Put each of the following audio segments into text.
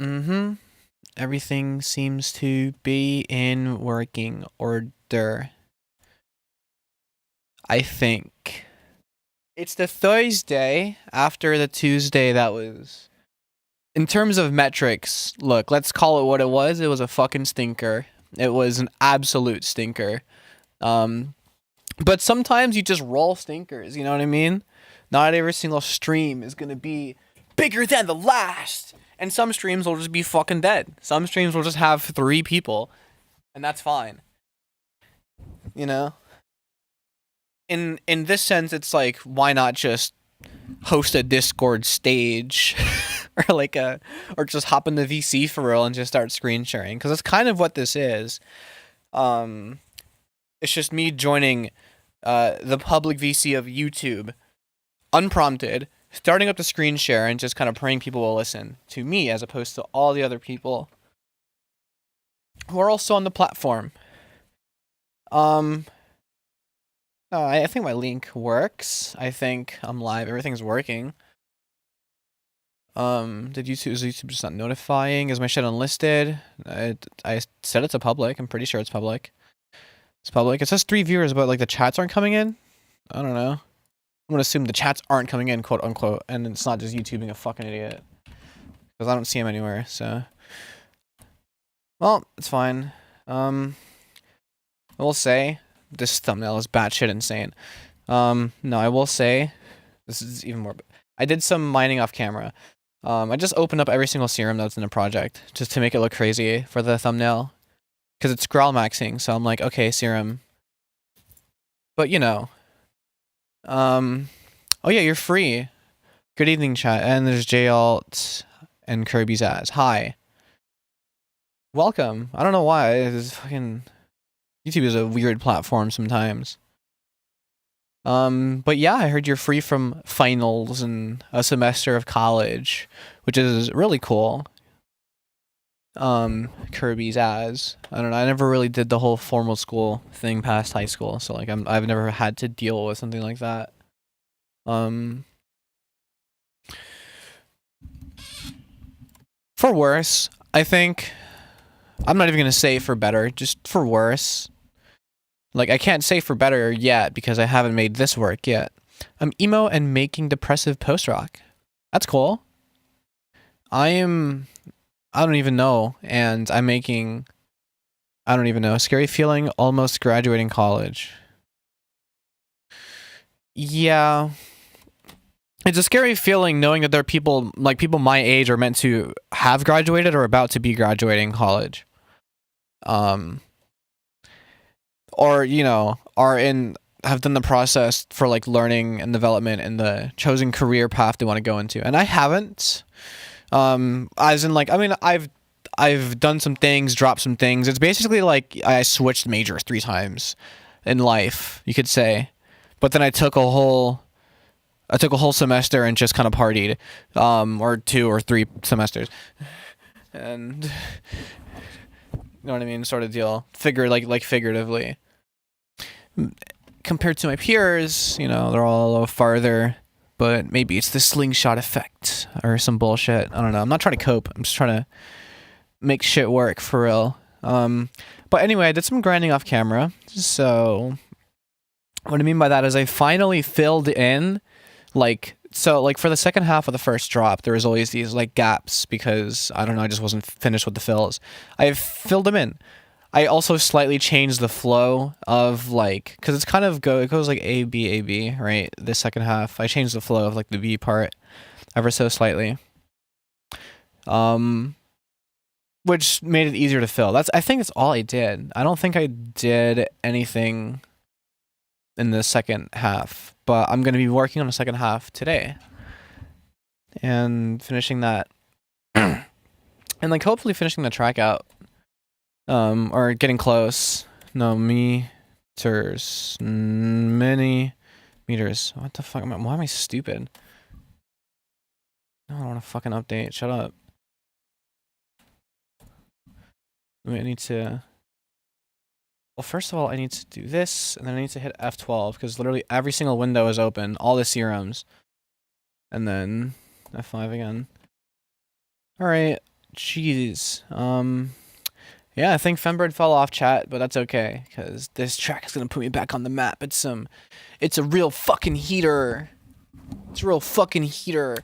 Mm-hmm. Everything seems to be in working order. I think. It's the Thursday after the Tuesday that was. In terms of metrics, look, let's call it what it was. It was a fucking stinker. It was an absolute stinker. Um, but sometimes you just roll stinkers, you know what I mean? Not every single stream is gonna be bigger than the last. And some streams will just be fucking dead. Some streams will just have 3 people, and that's fine. You know? In this sense, it's like, why not just host a Discord stage or or just hop in the VC for real and just start screen sharing? Because that's kind of what this is. Um, it's just me joining the public VC of YouTube, unprompted, starting up the screen share and just kind of praying people will listen to me as opposed to all the other people who are also on the platform. I think my link works. I think I'm live. Everything's working. Is YouTube just not notifying? Is my shit unlisted? I said it's a public. I'm pretty sure it's public. It's public. It says 3 viewers, but like the chats aren't coming in. I don't know. I'm gonna assume the chats aren't coming in, quote unquote, and it's not just YouTube being a fucking idiot. Because I don't see him anywhere, so. Well, it's fine. I will say, this thumbnail is batshit insane. No, I will say, this is even more. I did some mining off camera. I just opened up every single serum that's in the project, just to make it look crazy for the thumbnail. Because it's growlmaxxing, so I'm like, okay, serum. But, you know. Oh yeah, you're free. Good evening, chat. And there's JAlt and Kirby's ass. Hi. Welcome. I don't know why. It's fucking... YouTube is a weird platform sometimes. But yeah, I heard you're free from finals and a semester of college, which is really cool. Kirby's as I don't know. I never really did the whole formal school thing past high school, so like I've never had to deal with something like that. For worse, I think. I'm not even gonna say for better, just for worse. Like, I can't say for better yet because I haven't made this work yet. I'm emo and making depressive post-rock. That's cool. I don't even know, and I'm making, I don't even know, scary feeling almost graduating college. Yeah. It's a scary feeling knowing that there are people, like people my age are meant to have graduated or about to be graduating college. Or, you know, have done the process for like learning and development and the chosen career path they want to go into. And I haven't. As in like, I mean, I've done some things, dropped some things. It's basically like I switched majors 3 times in life, you could say. But then I took a whole semester and just kind of partied, or 2 or 3 semesters. And you know what I mean, sort of deal. Figuratively. Compared to my peers, you know, they're all a little farther, but maybe it's the slingshot effect or some bullshit. I don't know. I'm not trying to cope. I'm just trying to make shit work for real. But anyway, I did some grinding off camera. So what I mean by that is I finally filled in for the second half of the first drop, there was always these like gaps because I don't know, I just wasn't finished with the fills. I filled them in. I also slightly changed the flow of because it's kind of it goes like A B A B, right? The second half, I changed the flow of like the B part ever so slightly, which made it easier to fill. I think that's all I did. I don't think I did anything in the second half, but I'm gonna be working on the second half today and finishing that, and like hopefully finishing the track out. Or getting close. No, meters. Many meters. What the fuck? Why am I stupid? No, I don't want to fucking update. Shut up. Wait, I need to... Well, first of all, I need to do this, and then I need to hit F12, because literally every single window is open. All the serums. And then F5 again. Alright. Jeez. Yeah, I think fembread fell off, chat, but that's okay, because this track is gonna put me back on the map. It's a real fucking heater. It's a real fucking heater.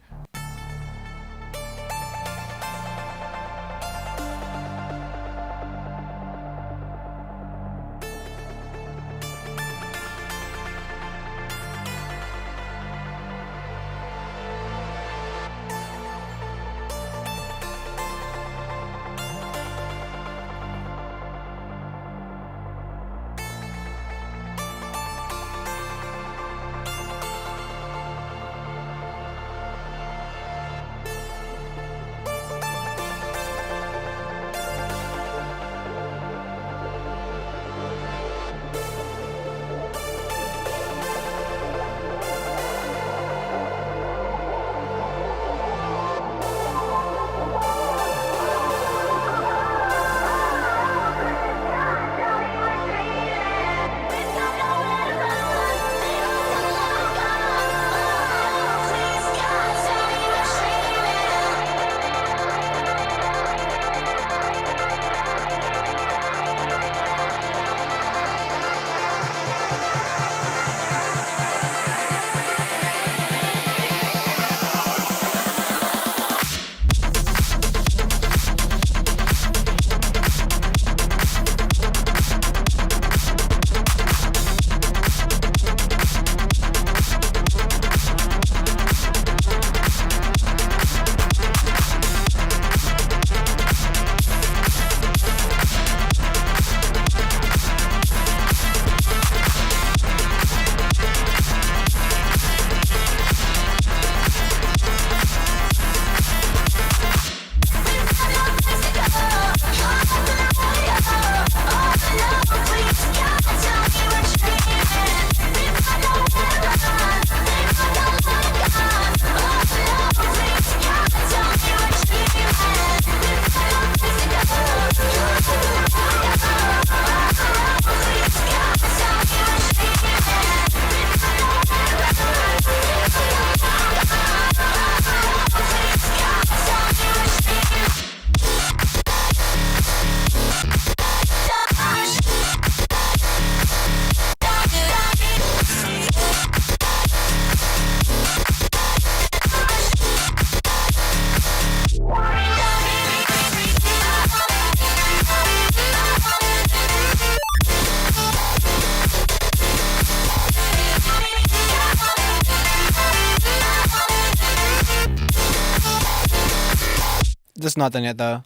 Just not done yet, though.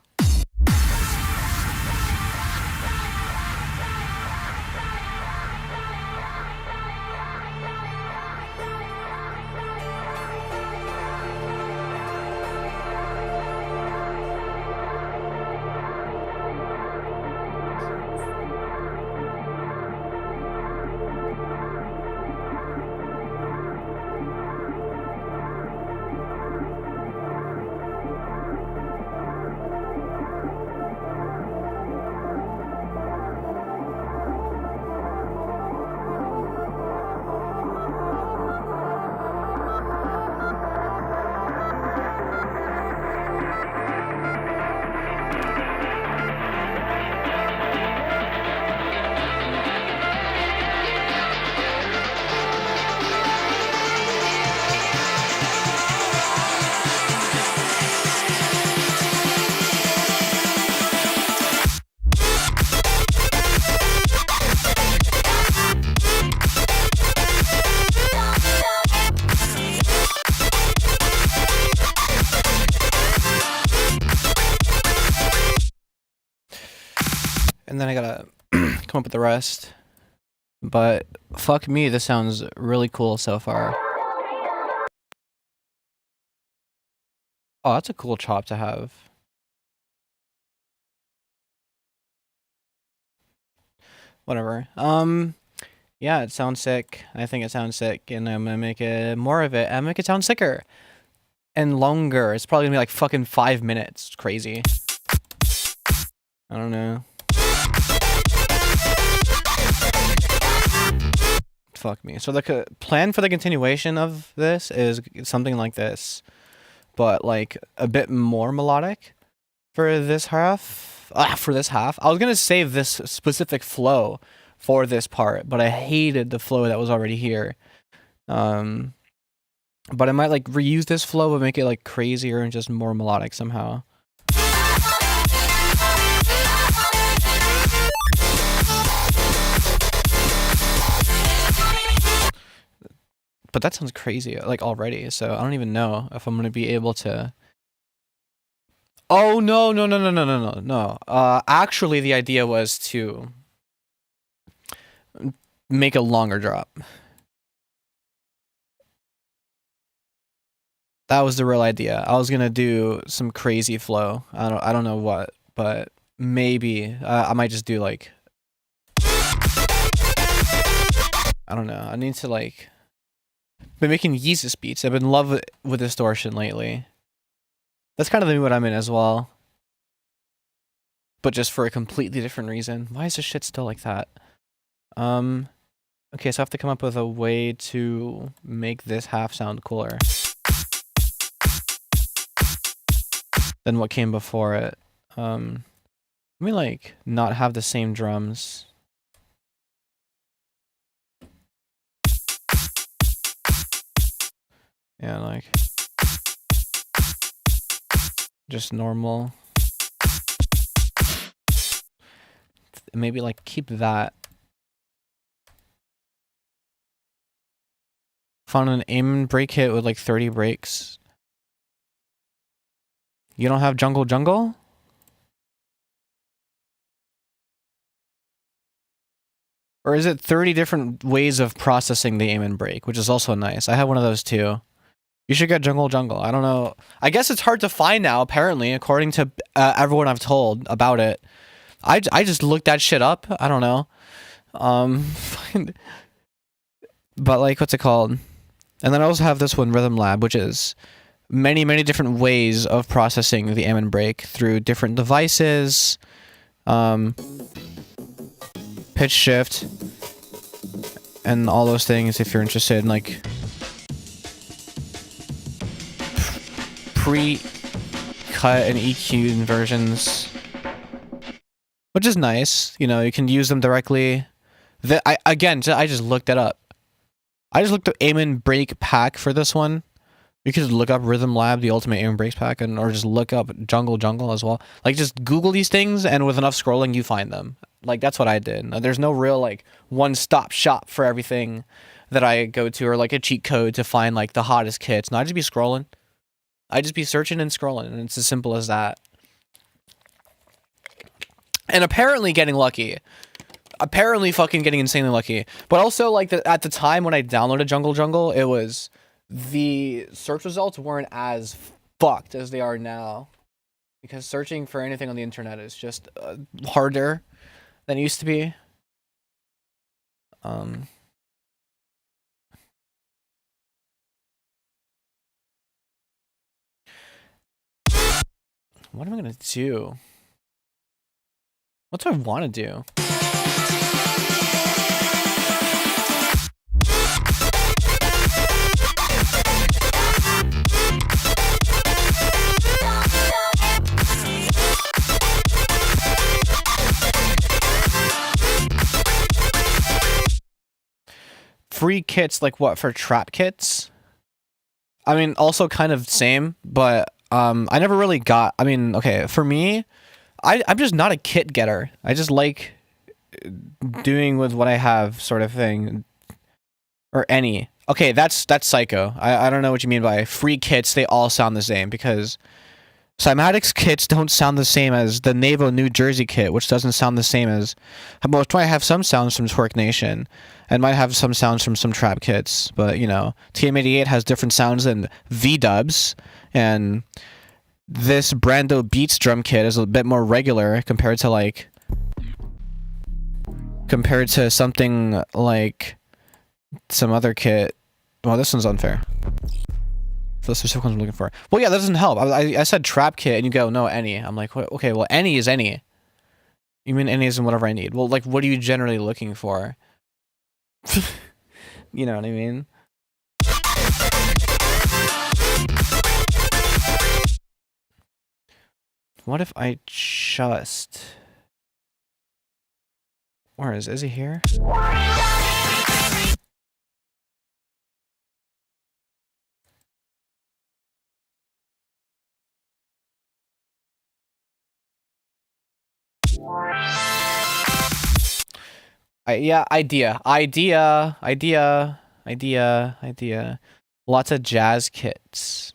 And then I gotta come up with the rest. But fuck me, this sounds really cool so far. Oh, that's a cool chop to have. Whatever. Yeah, it sounds sick. I think it sounds sick, and I'm gonna make it more of it. I'm gonna make it sound sicker and longer. It's probably gonna be like fucking 5 minutes. It's crazy. I don't know. Fuck me. So the plan for the continuation of this is something like this, but like a bit more melodic. for this half. For this half, I was gonna save this specific flow for this part, but I hated the flow that was already here. But I might like reuse this flow but make it like crazier and just more melodic somehow. But that sounds crazy like already, so I don't even know if I'm gonna be able to. Oh no. Actually the idea was to make a longer drop. That was the real idea. I was gonna do some crazy flow. I don't know what, but maybe I might just do like, I don't know. I need to like been making Yeezus beats. I've been in love with distortion lately. That's kind of the mood I'm in as well, but just for a completely different reason. Why is this shit still like that? Okay, so I have to come up with a way to make this half sound cooler than what came before it. Let me like not have the same drums. Yeah, like just normal. Maybe like keep that. Found an aim and break hit with like 30 breaks. You don't have jungle jungle? Or is it 30 different ways of processing the aim and break, which is also nice. I have one of those too. You should get jungle jungle. I don't know. I guess it's hard to find now, apparently, according to everyone I've told about it. I just looked that shit up. I don't know. But like, what's it called? And then I also have this one, Rhythm Lab, which is many different ways of processing the aim and break through different devices, pitch shift, and all those things if you're interested in like pre-cut and EQ versions, which is nice. You know, you can use them directly. I just looked it up. I just looked up aim and break pack for this one. You could look up Rhythm Lab, the ultimate aim and break pack, or just look up jungle jungle as well. Like just Google these things, and with enough scrolling, you find them. Like that's what I did. There's no real like one-stop shop for everything that I go to, or like a cheat code to find like the hottest kits. No, I just be scrolling. I just be searching and scrolling, and it's as simple as that. And apparently getting lucky. Apparently fucking getting insanely lucky. But also, like, at the time when I downloaded Jungle Jungle, it was... the search results weren't as fucked as they are now. Because searching for anything on the internet is just harder than it used to be. What am I gonna do? What do I want to do? Free kits, like what, for trap kits? I mean, also kind of same, but I never really got... I mean, okay, for me, I'm just not a kit getter. I just like doing with what I have, sort of thing. Or any. Okay, that's psycho. I don't know what you mean by free kits. They all sound the same, because Cymatics kits don't sound the same as the Navo New Jersey kit, which doesn't sound the same as... Which might have some sounds from Twerk Nation, and might have some sounds from some trap kits, but, you know, TM88 has different sounds than V-dubs, and this Brando Beats drum kit is a bit more regular compared to, like... compared to something like some other kit. Well, this one's unfair. The specific ones I'm looking for. Well, yeah, that doesn't help. I said trap kit, and you go, no, any. I'm like, what? Okay, well, any is any. You mean any is in whatever I need. Well, like, what are you generally looking for? You know what I mean? What if I just... Where is he here? Yeah, idea. Lots of jazz kits.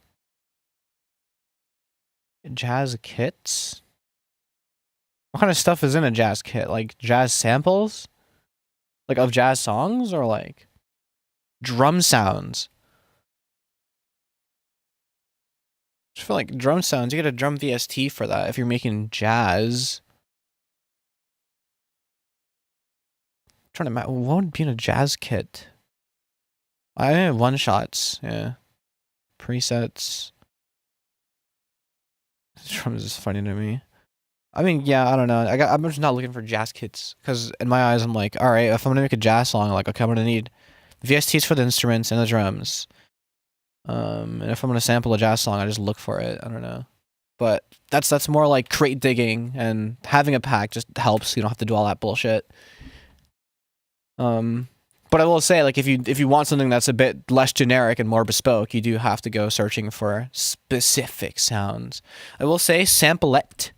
Jazz kits? What kind of stuff is in a jazz kit? Like jazz samples? Like of jazz songs or like drum sounds? I feel like drum sounds, you get a drum VST for that if you're making jazz. I'm trying to what would be in a jazz kit? I have one shots, yeah. Presets. Drums is funny to me. I mean, yeah, I don't know. I'm just not looking for jazz kits because in my eyes, I'm like, all right, if I'm gonna make a jazz song, like, okay, I'm gonna need VSTs for the instruments and the drums. And if I'm gonna sample a jazz song, I just look for it. I don't know, but that's more like crate digging, and having a pack just helps. You don't have to do all that bullshit. But I will say, like, if you want something that's a bit less generic and more bespoke, you do have to go searching for specific sounds. I will say, Samplet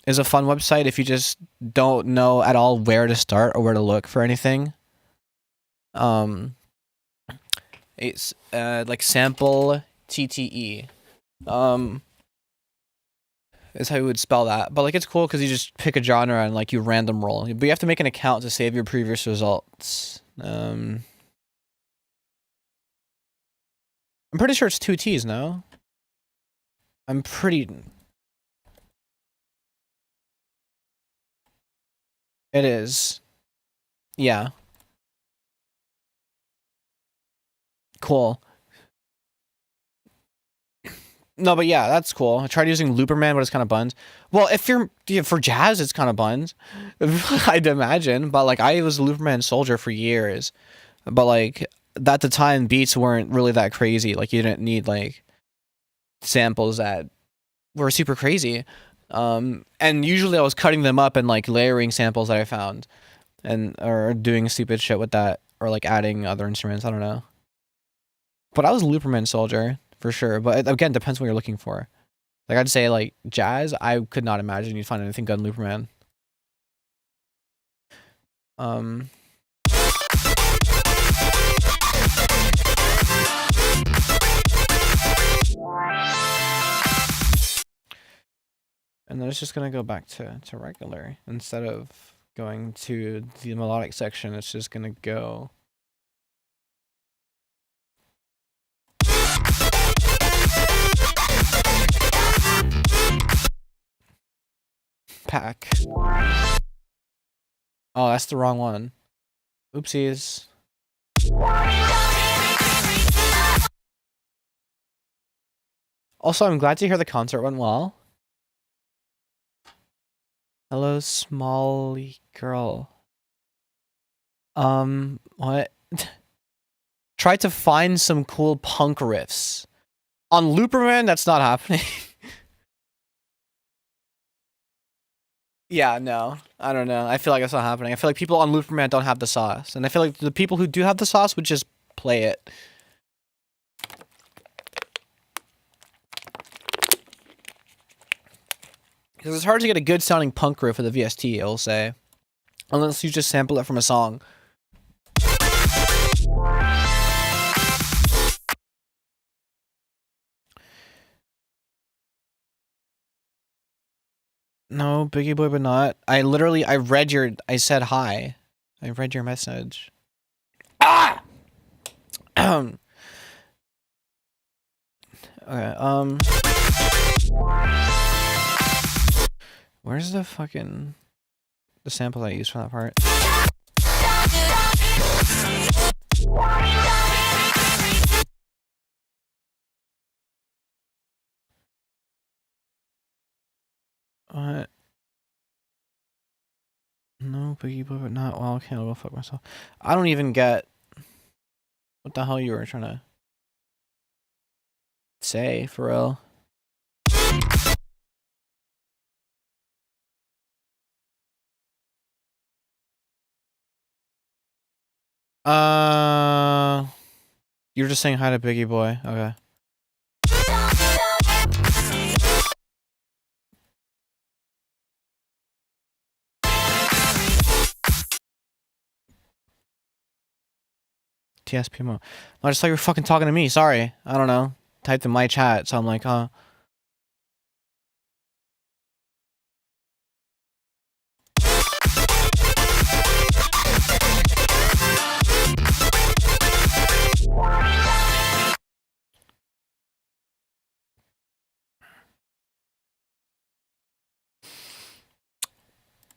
is a fun website if you just don't know at all where to start or where to look for anything. It's like sample TTE. Is how you would spell that. But like it's cool because you just pick a genre and like you random roll. But you have to make an account to save your previous results. I'm pretty sure it's 2 T's, no? I'm pretty... It is. Yeah. Cool. No, but yeah, that's cool. I tried using Looperman, but it's kind of buns. Well, if you're for jazz, it's kind of buns. I'd imagine. But like, I was a Looperman soldier for years. But like, at the time, beats weren't really that crazy. Like, you didn't need like samples that were super crazy. And usually I was cutting them up and like layering samples that I found, and or doing stupid shit with that, or like adding other instruments. I don't know. But I was a Looperman soldier. For sure, but again, depends what you're looking for. Like I'd say, like jazz, I could not imagine you'd find anything good in Looperman. And then it's just gonna go back to regular instead of going to the melodic section. It's just gonna go. Pack. Oh, that's the wrong one. Oopsies. Also, I'm glad to hear the concert went well. Hello, smally girl. What? Try to find some cool punk riffs. On Looperman, that's not happening. Yeah, no. I don't know. I feel like that's not happening. I feel like people on Looperman don't have the sauce. And I feel like the people who do have the sauce would just play it. Because it's hard to get a good sounding punk riff with a VST, I'll say. Unless you just sample it from a song. No, Biggie Boy, but not. I said hi. I read your message. Ah! Okay, where's the sample I used for that part? What? No, Biggie Boy, but not. Well, okay, I'll go fuck myself. I don't even get what the hell you were trying to say, for real. You're just saying hi to Biggie Boy. Okay. TSP mo. I just thought you were fucking talking to me. Sorry. I don't know. Typed in my chat, so I'm like, huh.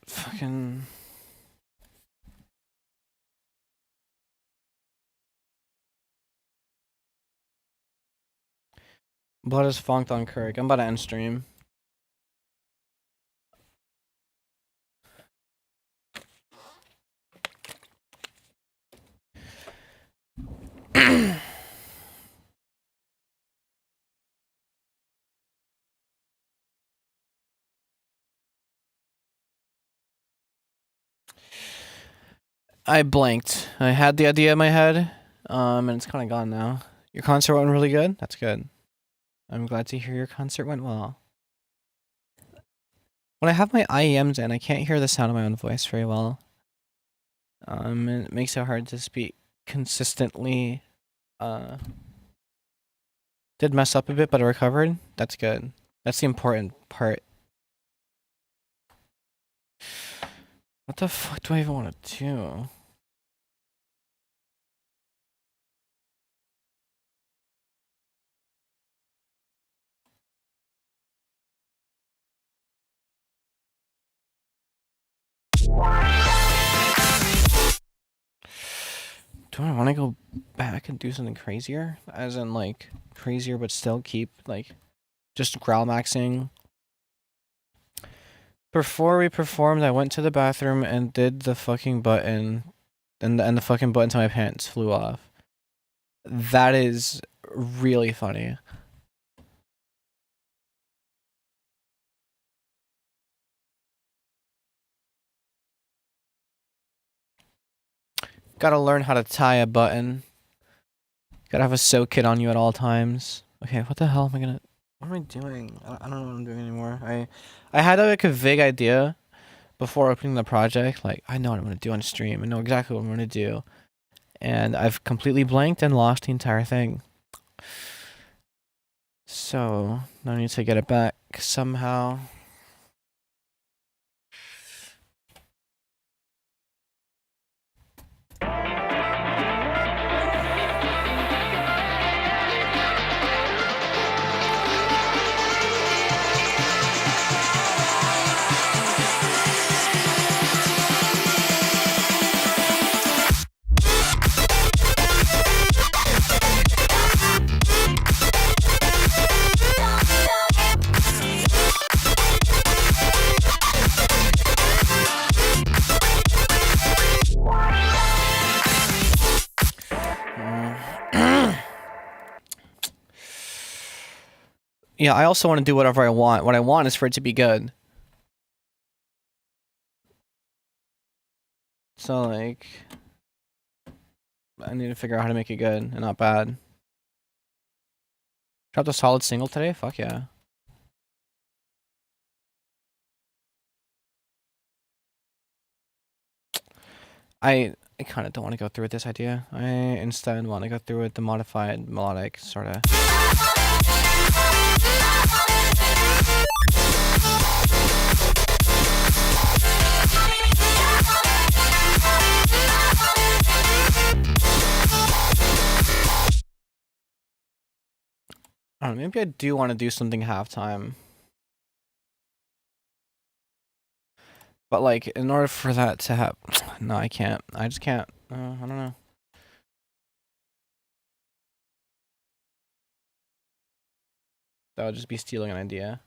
Fucking. Blood is funked on Kirk. I'm about to end stream. I blanked. I had the idea in my head, and it's kind of gone now. Your concert went really good? That's good. I'm glad to hear your concert went well. When I have my IEMs in, I can't hear the sound of my own voice very well. It makes it hard to speak consistently. Did mess up a bit, but I recovered. That's good. That's the important part. What the fuck do I even want to do? Do I want to go back and do something crazier? As in, like, crazier, but still keep, like, just growlmaxxing. Before we performed, I went to the bathroom and did the fucking button, and the fucking button to my pants flew off. That is really funny. Gotta learn how to tie a button. Gotta have a sew kit on you at all times. Okay, what the hell am I gonna... What am I doing? I don't know what I'm doing anymore. I had like a vague idea before opening the project. Like, I know what I'm gonna do on stream. I know exactly what I'm gonna do. And I've completely blanked and lost the entire thing. So, now I need to get it back somehow. Yeah, I also want to do whatever I want. What I want is for it to be good. So, like, I need to figure out how to make it good and not bad. Dropped a solid single today? Fuck yeah. I kind of don't want to go through with this idea. I instead want to go through with the modified melodic sort of. I don't know, maybe I do want to do something halftime. But, like, in order for that to happen... No, I can't. I just can't. I don't know. That would just be stealing an idea.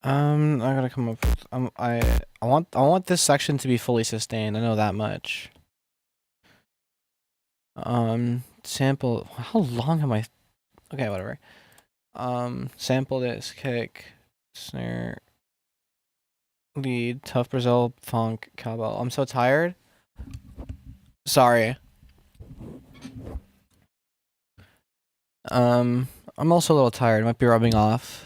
I gotta come up with I want this section to be fully sustained. I know that much. Sample. How long am I? Okay, whatever. Sample this, kick, snare, lead, tough Brazil, funk, cowbell. I'm so tired. Sorry. I'm also a little tired. Might be rubbing off.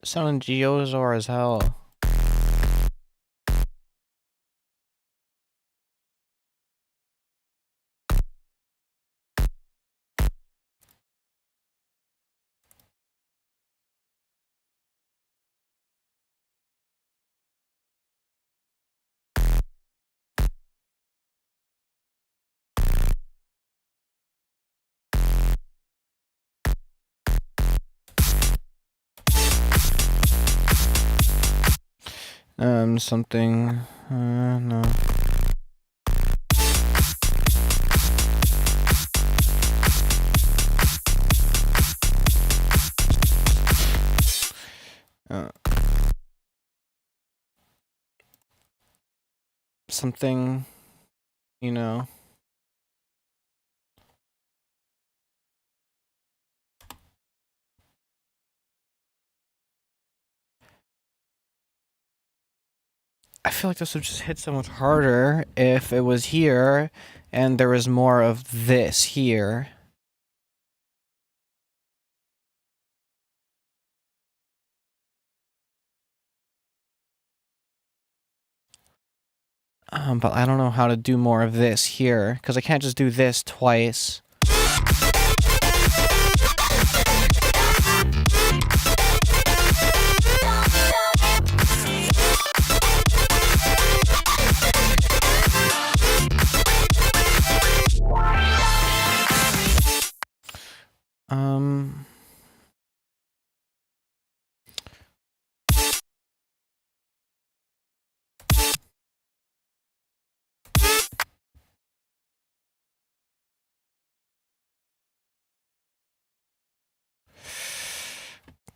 Sounding Geozor as hell. Something. No. Something, you know. I feel like this would just hit so much harder if it was here and there was more of this here. But I don't know how to do more of this here because I can't just do this twice.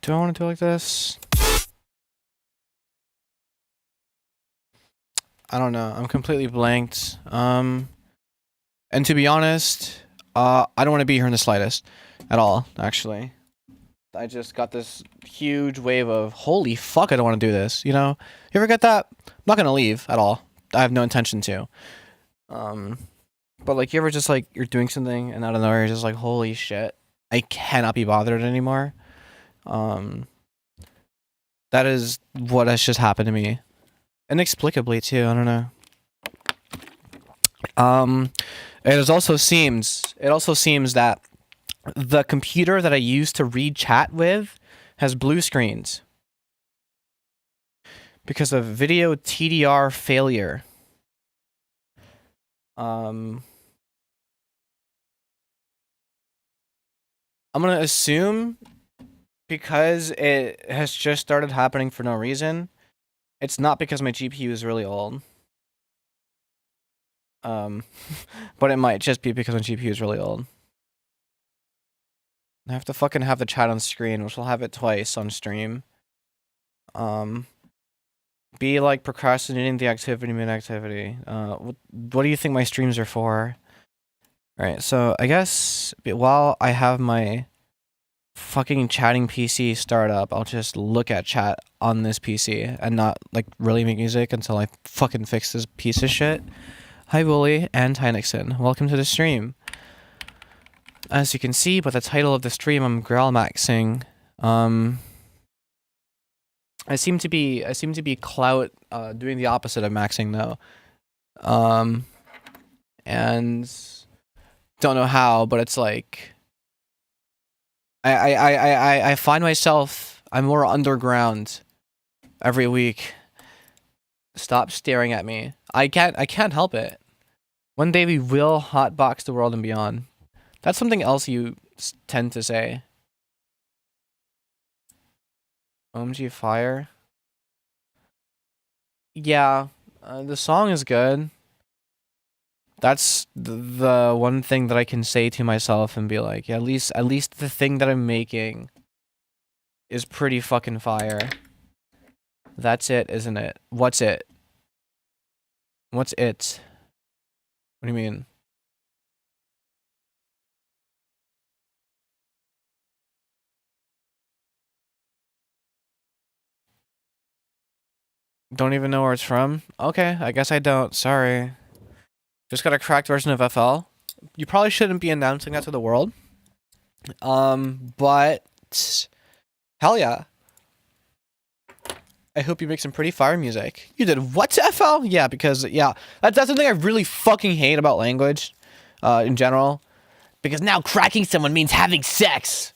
Do I want to do it like this? I don't know. I'm completely blanked. And to be honest, I don't want to be here in the slightest at all, actually. I just got this huge wave of, holy fuck, I don't want to do this, you know? You ever get that? I'm not going to leave at all. I have no intention to. But like, you ever just like, you're doing something and out of nowhere, you're just like, holy shit, I cannot be bothered anymore. That is what has just happened to me. Inexplicably too, I don't know. It also seems that the computer that I use to read chat with has blue screens because of video TDR failure. I'm gonna assume because it has just started happening for no reason, it's not because my GPU is really old. But it might just be because my GPU is really old. I have to fucking have the chat on screen, which will have it twice on stream. Be like procrastinating the activity mid-activity. What do you think my streams are for? Alright, so I guess while I have my fucking chatting PC start up, I'll just look at chat on this PC and not like really make music until I fucking fix this piece of shit. Hi Wooly and hi Nixon. Welcome to the stream. As you can see by the title of the stream, I'm growlmaxxing. I seem to be clout doing the opposite of maxing though. And don't know how, but it's like I find myself I'm more underground every week. Stop staring at me. I can't help it. One day we will hotbox the world and beyond. That's something else you tend to say. OMG Fire. Yeah, the song is good. That's the one thing that I can say to myself and be like, yeah, at least the thing that I'm making is pretty fucking fire. That's it, isn't it? What's it? What's it? What do you mean? Don't even know where it's from? Okay, I guess I don't. Sorry. Just got a cracked version of FL. You probably shouldn't be announcing that to the world. But hell yeah. I hope you make some pretty fire music. You did what to FL? Yeah, because yeah, that's the thing I really fucking hate about language, in general. Because now cracking someone means having sex.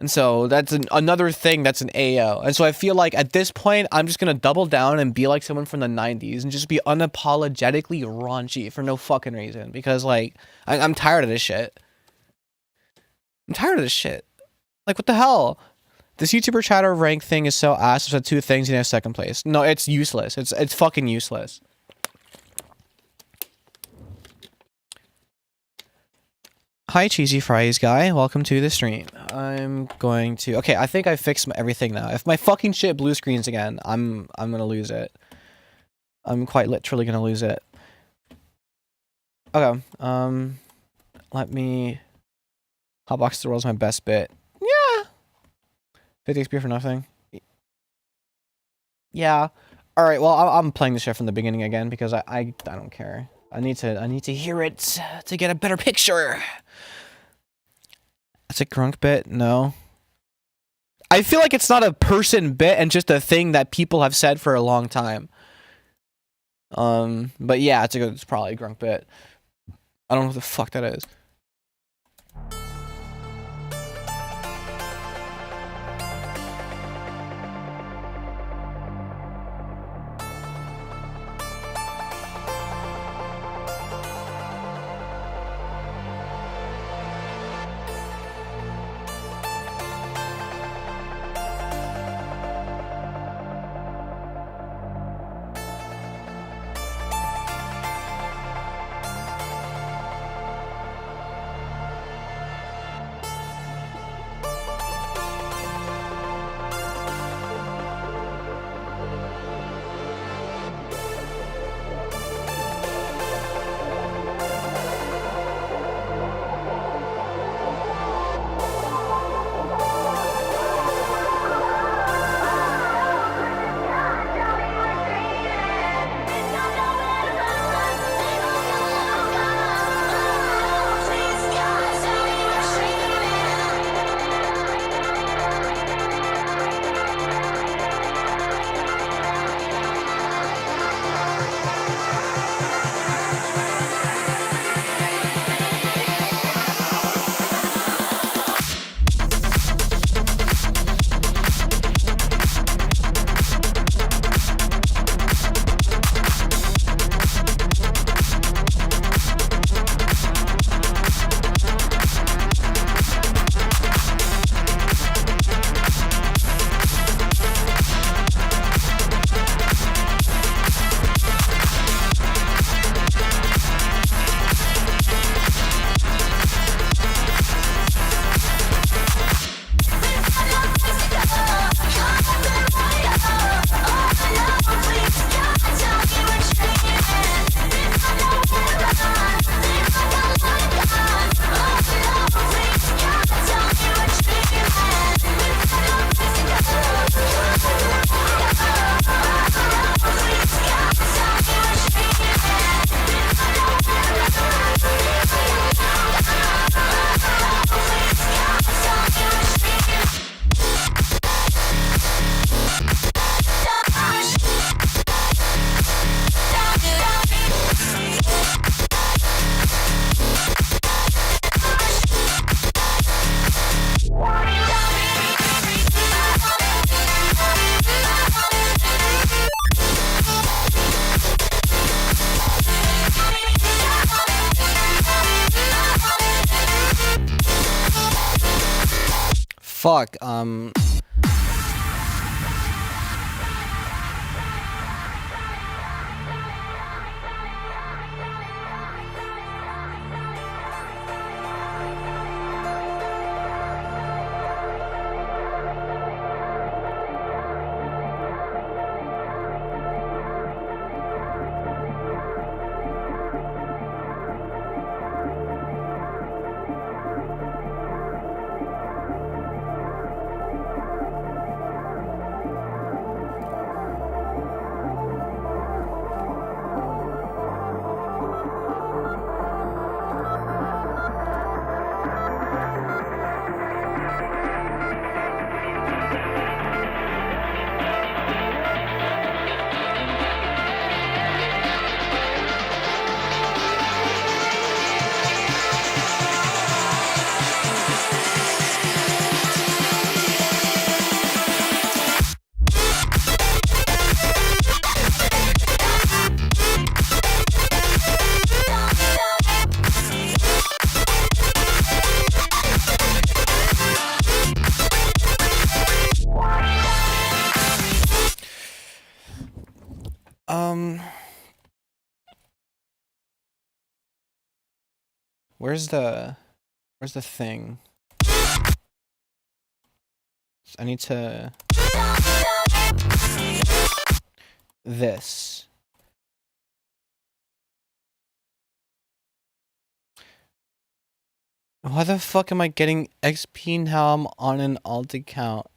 And so that's another thing that's an AO. And so I feel like at this point, I'm just going to double down and be like someone from the 90s and just be unapologetically raunchy for no fucking reason. Because, like, I'm tired of this shit. I'm tired of this shit. Like, what the hell? This YouTuber chatter rank thing is so ass. There's 2 things and you have second place. No, it's useless. It's fucking useless. Hi, Cheesy Fries guy. Welcome to the stream. I'm going to... Okay, I think I fixed everything now. If my fucking shit blue screens again, I'm gonna lose it. I'm quite literally gonna lose it. Okay, let me... Hotbox the world's my best bit. Yeah! 50 XP for nothing. Yeah. Alright, well, I'm playing the shit from the beginning again because I don't care. I need to hear it to get a better picture. It's a grunk bit? No. I feel like it's not a person bit and just a thing that people have said for a long time. But yeah, it's probably a grunk bit. I don't know what the fuck that is. Fuck, Where's the thing? I need to this. Why the fuck am I getting XP now? I'm on an alt account.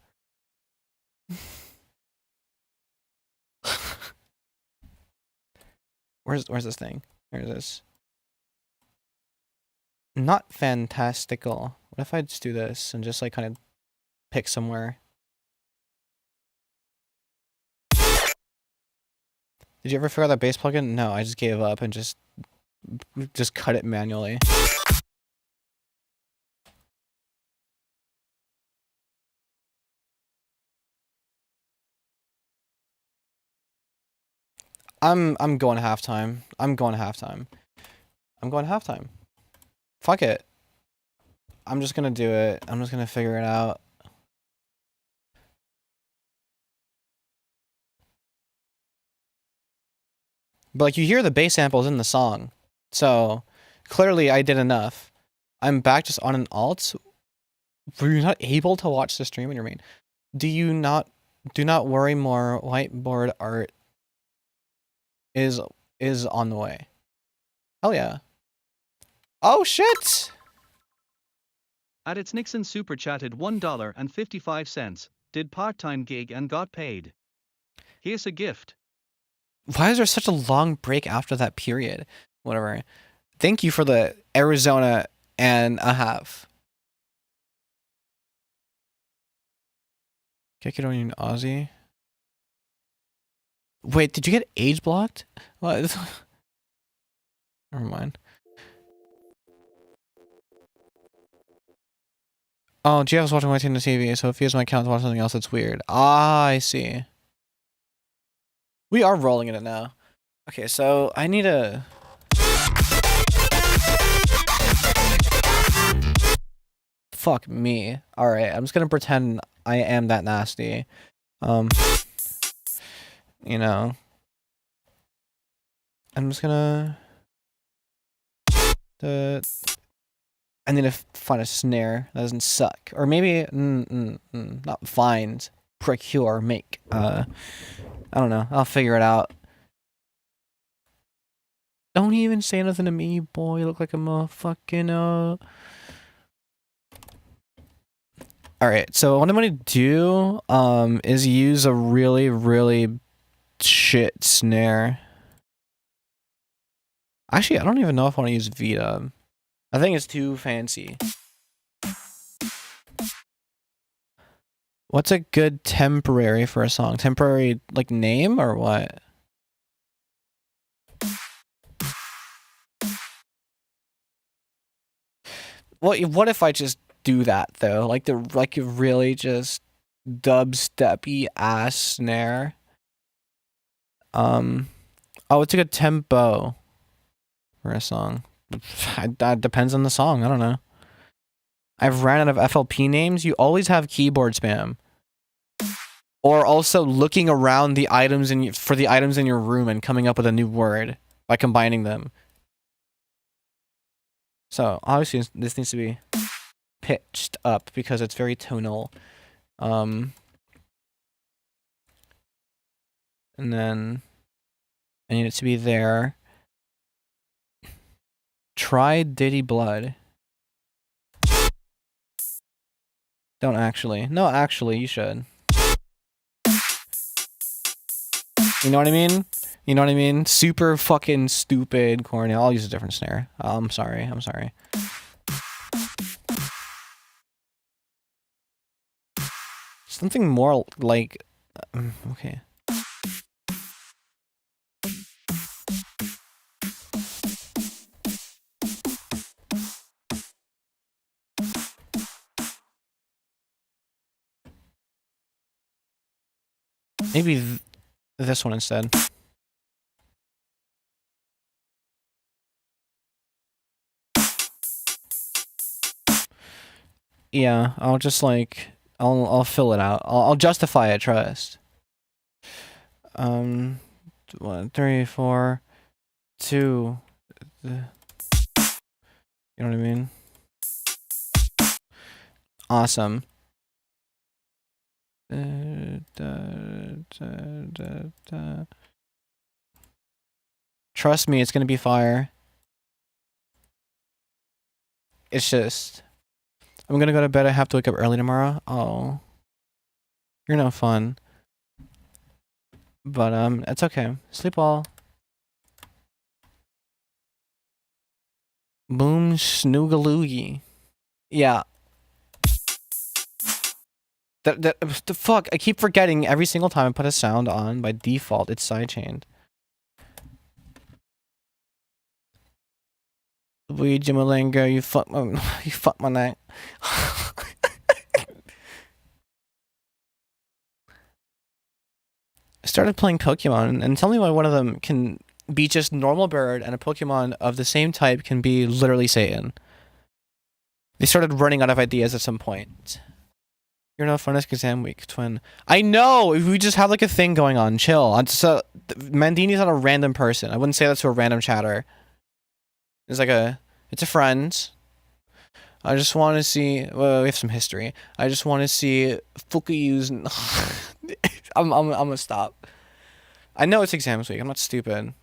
Where's this thing? Here's this. Not fantastical. What if I just do this and just like kind of pick somewhere? Did you ever figure out that bass plugin? No, I just gave up and just cut it manually. I'm going halftime. I'm going halftime. Fuck it. I'm just gonna do it. I'm just gonna figure it out. But like you hear the bass samples in the song. So clearly I did enough. I'm back just on an alt. Were you not able to watch the stream on your main? Do not worry more. Whiteboard art is on the way. Hell yeah. Oh shit! At its Nixon super chatted $1.55. Did part-time gig and got paid. Here's a gift. Why is there such a long break after that period? Whatever. Thank you for the Arizona and a half. Kick it on you, Aussie. Wait, did you get age blocked? What? Never mind. Oh, GF's watching my team on the TV, so if he has my account to watch something else, it's weird. Ah, I see. We are rolling in it now. Okay, so I need a... Fuck me. Alright, I'm just gonna pretend I am that nasty. You know. I'm just gonna... I need to find a snare that doesn't suck. Or maybe... not find. Procure. Make. I don't know. I'll figure it out. Don't even say nothing to me, boy. You look like a motherfucking... Alright, so what I'm gonna do, is use a really, really shit snare. Actually, I don't even know if I want to use Vita. I think it's too fancy. What's a good temporary for a song? Temporary, like, name or what? What if I just do that though? Like really just dubstep-y ass snare. Oh, it's a good tempo for a song. That depends on the song. I don't know. I've ran out of FLP names. You always have keyboard spam. Or also looking around the items for the items in your room and coming up with a new word by combining them. So obviously this needs to be pitched up because it's very tonal. And then I need it to be there. Try Diddy Blood. Don't actually. No, actually, you should. You know what I mean? You know what I mean? Super fucking stupid, corny. I'll use a different snare. I'm sorry. Something more like... okay. Maybe this one instead. Yeah, I'll just like... I'll fill it out. I'll justify it, trust. 1, 3, 4, 2... You know what I mean? Awesome. Trust me, it's gonna be fire. It's just, I'm gonna go to bed. I have to wake up early tomorrow. Oh, you're no fun. But it's okay. Sleep well. Boom snoogaloogie. Yeah. The fuck. I keep forgetting every single time I put a sound on. By default, it's sidechained. Luigi Malenga, you fuck my neck. I started playing Pokemon, and tell me why one of them can be just normal bird, and a Pokemon of the same type can be literally Satan. They started running out of ideas at some point. You're no fun as exam week, twin. I know! We just have like a thing going on. Chill. So, Mandini's not a random person. I wouldn't say that to a random chatter. It's like it's a friend. I just want to see. Well, we have some history. I just want to see Fukuyu's. I'm gonna stop. I know it's exams week. I'm not stupid.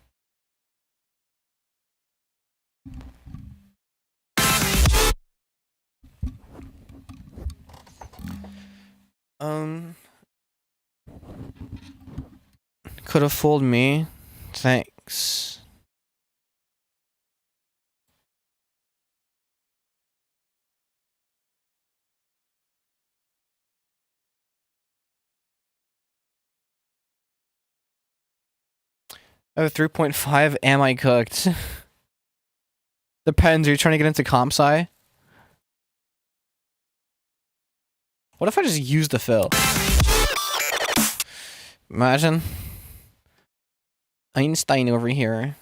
Could have fooled me. Thanks. I have 3.5. Am I cooked? Depends. Are you trying to get into comp sci? What if I just use the fill? Imagine. Einstein over here.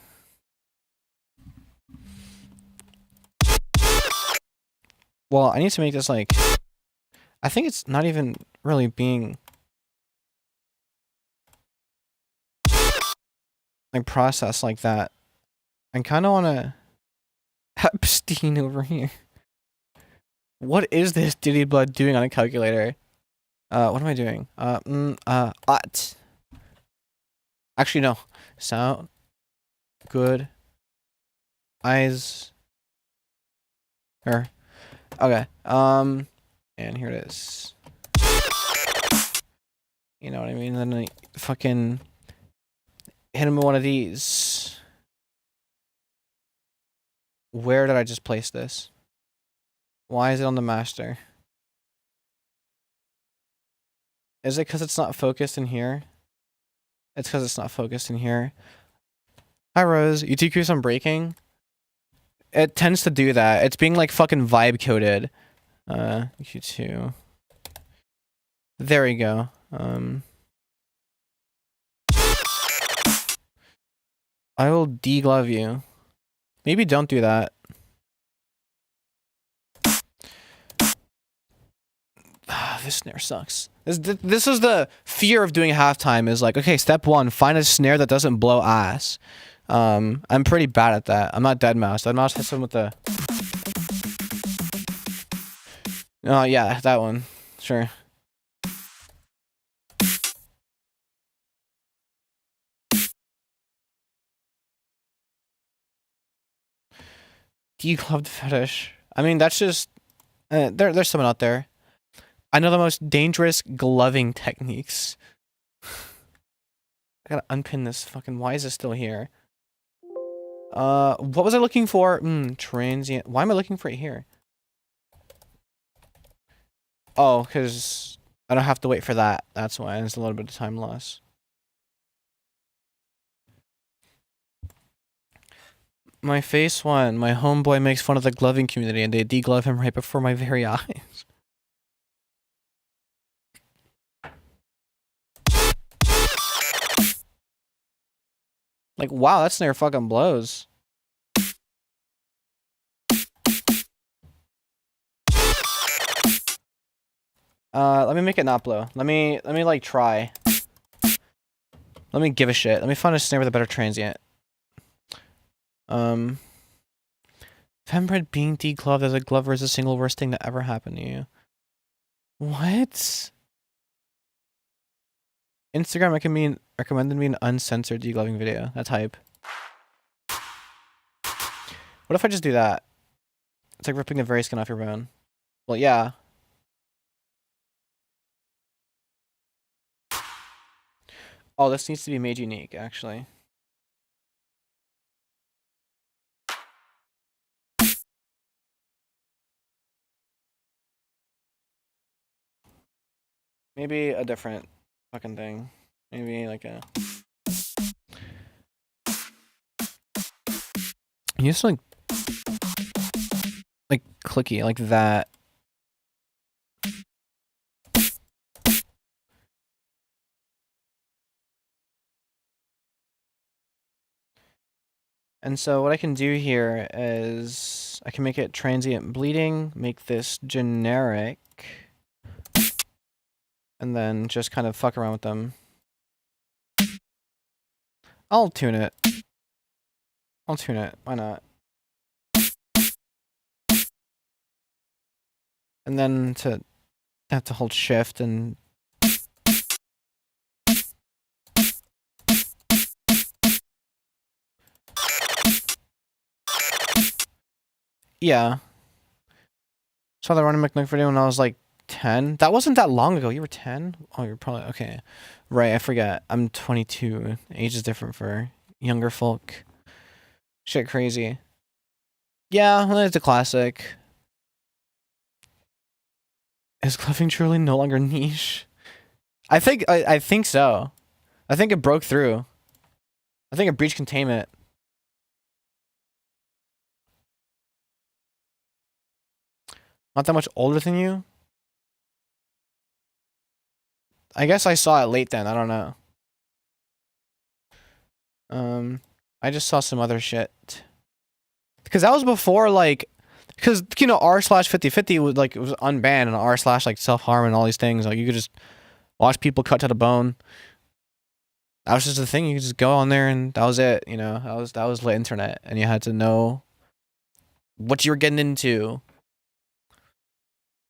Well, I need to make this like... I think it's not even really being... like processed like that. I kind of want to... Epstein over here. What is this Diddy Blood doing on a calculator? What am I doing? Actually, no. Sound. Good. Eyes. Okay. And here it is. You know what I mean? Then I fucking hit him with one of these. Where did I just place this? Why is it on the master? Is it because it's not focused in here? It's because it's not focused in here. Hi, Rose. You TQ some breaking? It tends to do that. It's being like fucking vibe coded. Q2. There we go. I will deglove you. Maybe don't do that. This snare sucks. This is the fear of doing halftime is like, okay, step one, find a snare that doesn't blow ass. I'm pretty bad at that. I'm not Deadmau5. Deadmau5 hits him with the... Oh, yeah, that one. Sure. Degloved fetish. I mean, that's just... there's someone out there. I know the most dangerous gloving techniques. I gotta unpin this fucking... Why is it still here? What was I looking for? Transient. Why am I looking for it here? Oh, because I don't have to wait for that. That's why. There's a little bit of time loss. My face one. My homeboy makes fun of the gloving community and they deglove him right before my very eyes. Like, wow, that snare fucking blows. Let me make it not blow. Let me like try. Let me give a shit. Let me find a snare with a better transient. Fembread being decloved as a glover is the single worst thing that ever happened to you. What? Instagram recommended me an uncensored degloving video. That's hype. What if I just do that? It's like ripping the very skin off your bone. Well, yeah. Oh, this needs to be made unique, actually. Maybe a different fucking thing. Maybe like a... Just like clicky, like that. And so what I can do here is I can make it transient bleeding, make this generic, and then just kind of fuck around with them. I'll tune it. Why not? And then to have to hold shift and yeah. Saw the running McNuck video when I was like 10. That wasn't that long ago. You were 10? Oh, you're probably okay. Right, I forget. I'm 22. Age is different for younger folk. Shit crazy. Yeah, it's a classic. Is clothing truly no longer niche? I think so. I think it broke through. I think it breached containment. Not that much older than you? I guess I saw it late then. I don't know. I just saw some other shit. Because that was before, like... Because, you know, r/5050 was, like, it was unbanned, and r/ like, self-harm and all these things. Like, you could just watch people cut to the bone. That was just the thing. You could just go on there, and that was it, you know? That was lit internet, and you had to know what you were getting into.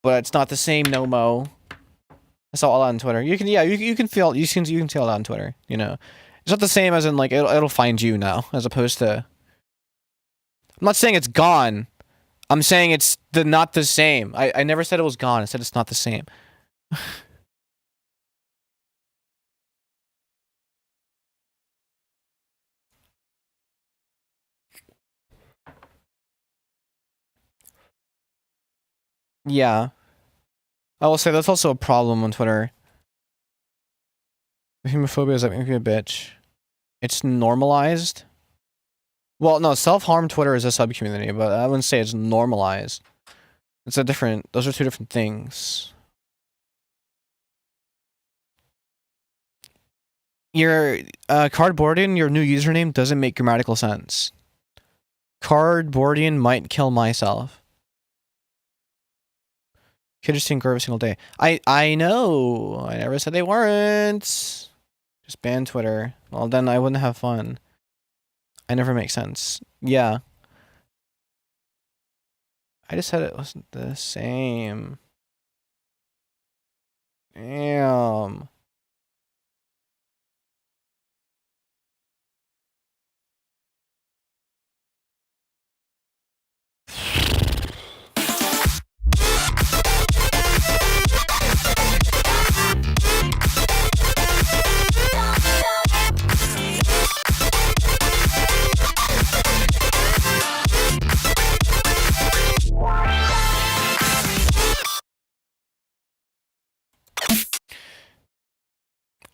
But it's not the same no-mo. I saw all that on Twitter. You can, yeah, you can feel, you can see all that on Twitter, you know? It's not the same as in, like, it'll find you now, as opposed to... I'm not saying it's gone. I'm saying it's not the same. I never said it was gone. I said it's not the same. Yeah. I will say that's also a problem on Twitter. Homophobia is like making me a bitch. It's normalized. Well, no, self-harm Twitter is a sub-community, but I wouldn't say it's normalized. It's a different... Those are two different things. Your Cardboardian, your new username doesn't make grammatical sense. Cardboardian might kill myself. Could just grow every single day. I know. I never said they weren't. Just ban Twitter. Well, then I wouldn't have fun. I never make sense. Yeah. I just said it wasn't the same. Damn.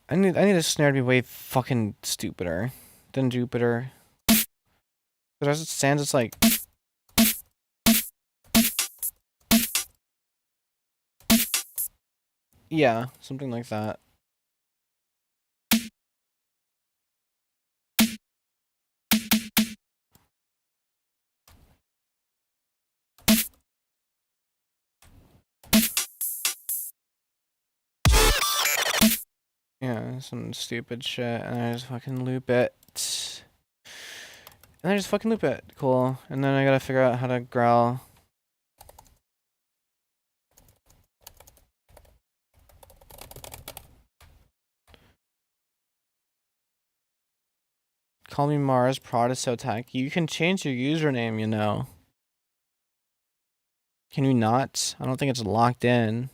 I need a snare to be way fucking stupider than Jupiter. But as it stands, it's like... Yeah, something like that. Yeah, some stupid shit, and I just fucking loop it. And I just fucking loop it. Cool. And then I gotta figure out how to growl. Call me Mars, Prod is so tacky. You can change your username, you know. Can you not? I don't think it's locked in.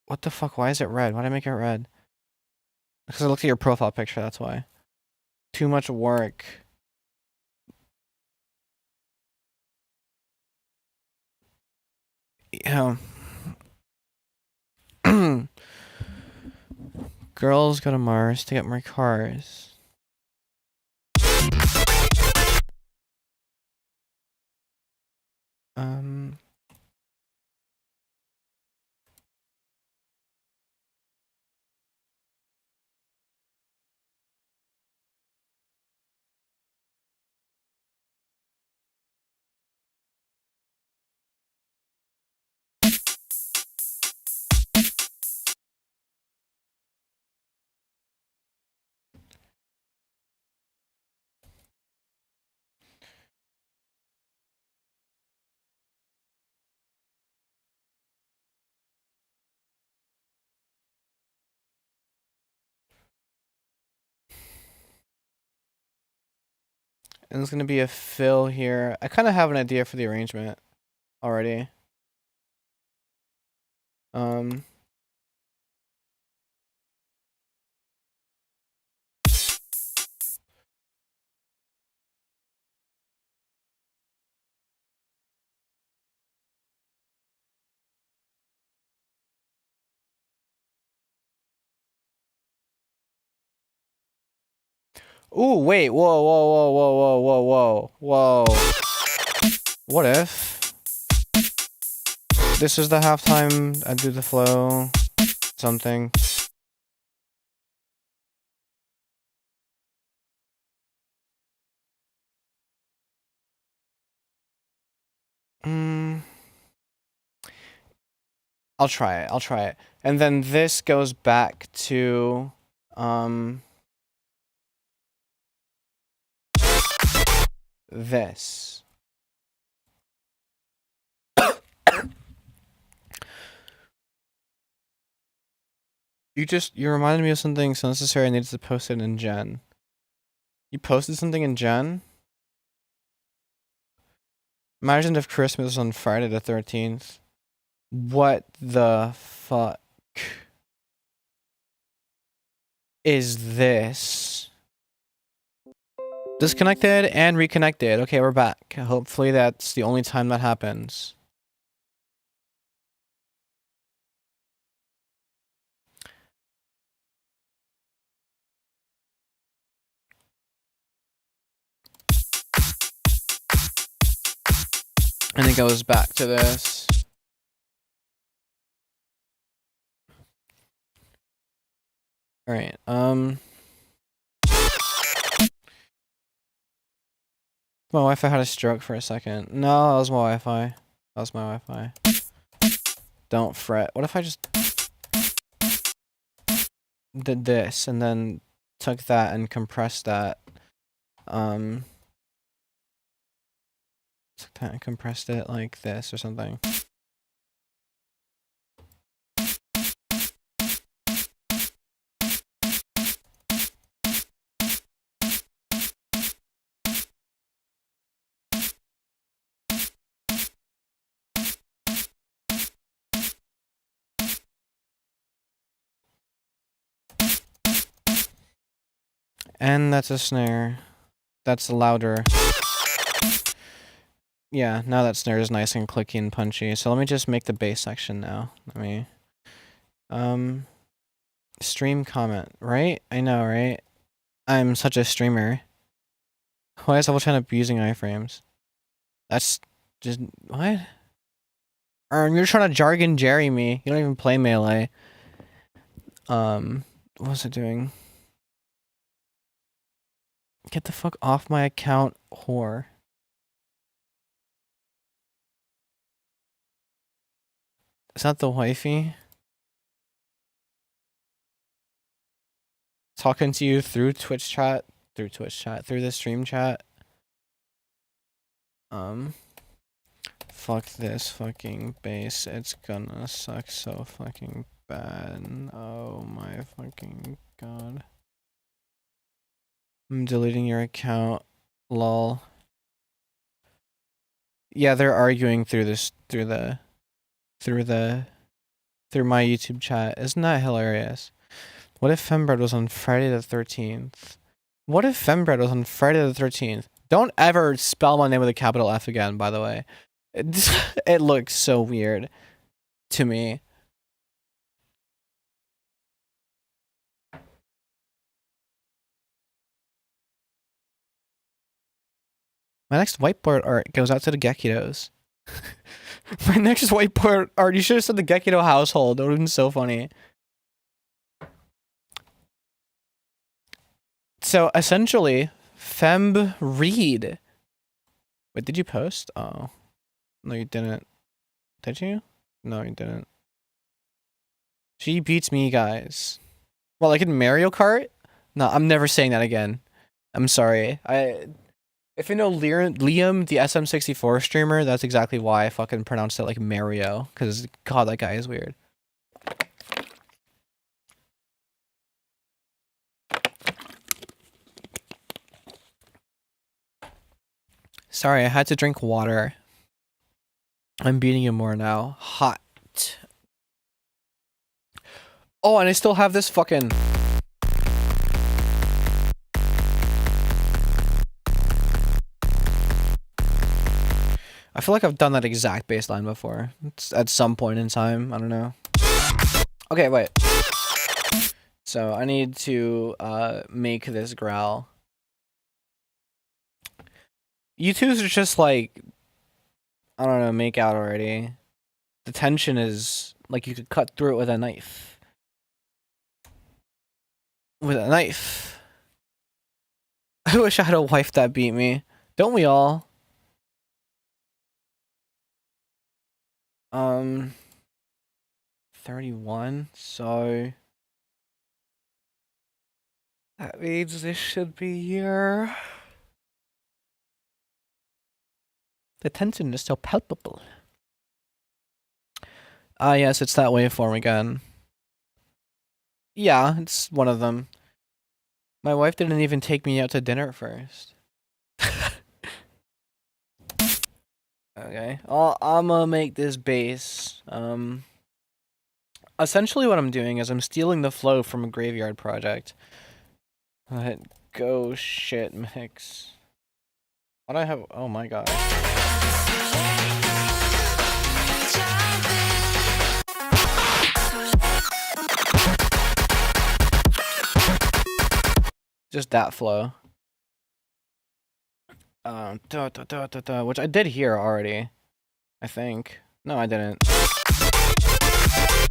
What the fuck? Why is it red? Why'd I make it red? Because I looked at your profile picture, that's why. Too much work. Yeah. Girls go to Mars to get more cars. And there's gonna be a fill here. I kind of have an idea for the arrangement already. Ooh, wait, whoa, whoa, whoa, whoa, whoa, whoa, whoa, whoa. What if this is the halftime? I do the flow, something. I'll try it. I'll try it. And then this goes back to this. You reminded me of something so necessary I needed to post it in Gen. You posted something in Gen? Imagine if Christmas was on Friday the 13th. What the fuck is this? Disconnected and reconnected. Okay, we're back. Hopefully that's the only time that happens. And it goes back to this. Alright, my Wi-Fi had a stroke for a second. No, that was my Wi-Fi. That was my Wi-Fi. Don't fret. What if I just did this and then took that and compressed that? Took that and compressed it like this or something. And that's a snare. That's louder. Yeah, now that snare is nice and clicky and punchy. So let me just make the bass section now. Let me stream comment, right? I know, right? I'm such a streamer. Why is Double abusing iframes? That's just what? You're trying to jargon Jerry me. You don't even play Melee. What's it doing? Get the fuck off my account, whore. Is that the wifey? Talking to you through Twitch chat? through Twitch chat, through the stream chat. Fuck this fucking base. It's gonna suck so fucking bad. Oh my fucking god. I'm deleting your account. Lol. Yeah, they're arguing through this through my YouTube chat. Isn't that hilarious? What if fembread was on Friday the 13th? What if fembread was on Friday the 13th? Don't ever spell my name with a capital F again, by the way. It looks so weird to me. My next whiteboard art goes out to the Gekidos. My next whiteboard art, you should have said the Gekido household. That would have been so funny. So essentially, fembread. Wait, did you post? Oh. No, you didn't. Did you? No, you didn't. She beats me, guys. Well, like in Mario Kart? No, I'm never saying that again. I'm sorry. If you know Liam, the SM64 streamer, that's exactly why I fucking pronounced it like Mario. Because, God, that guy is weird. Sorry, I had to drink water. I'm beating you more now. Hot. Oh, and I still have this fucking... I feel like I've done that exact baseline before. It's at some point in time. I don't know. Okay, wait. So I need to make this growl. You twos are just like, I don't know, make out already. The tension is like you could cut through it with a knife. With a knife. I wish I had a wife that beat me. Don't we all? 31, so that means this should be here. The tension is so palpable. Ah, yes, it's that waveform again. Yeah, it's one of them. My wife didn't even take me out to dinner first. Okay, I'm gonna make this base. Essentially what I'm doing is I'm stealing the flow from a graveyard project. Let go shit mix. What do I have? Oh my god. Just that flow. Which I did here already. I think. No, I didn't.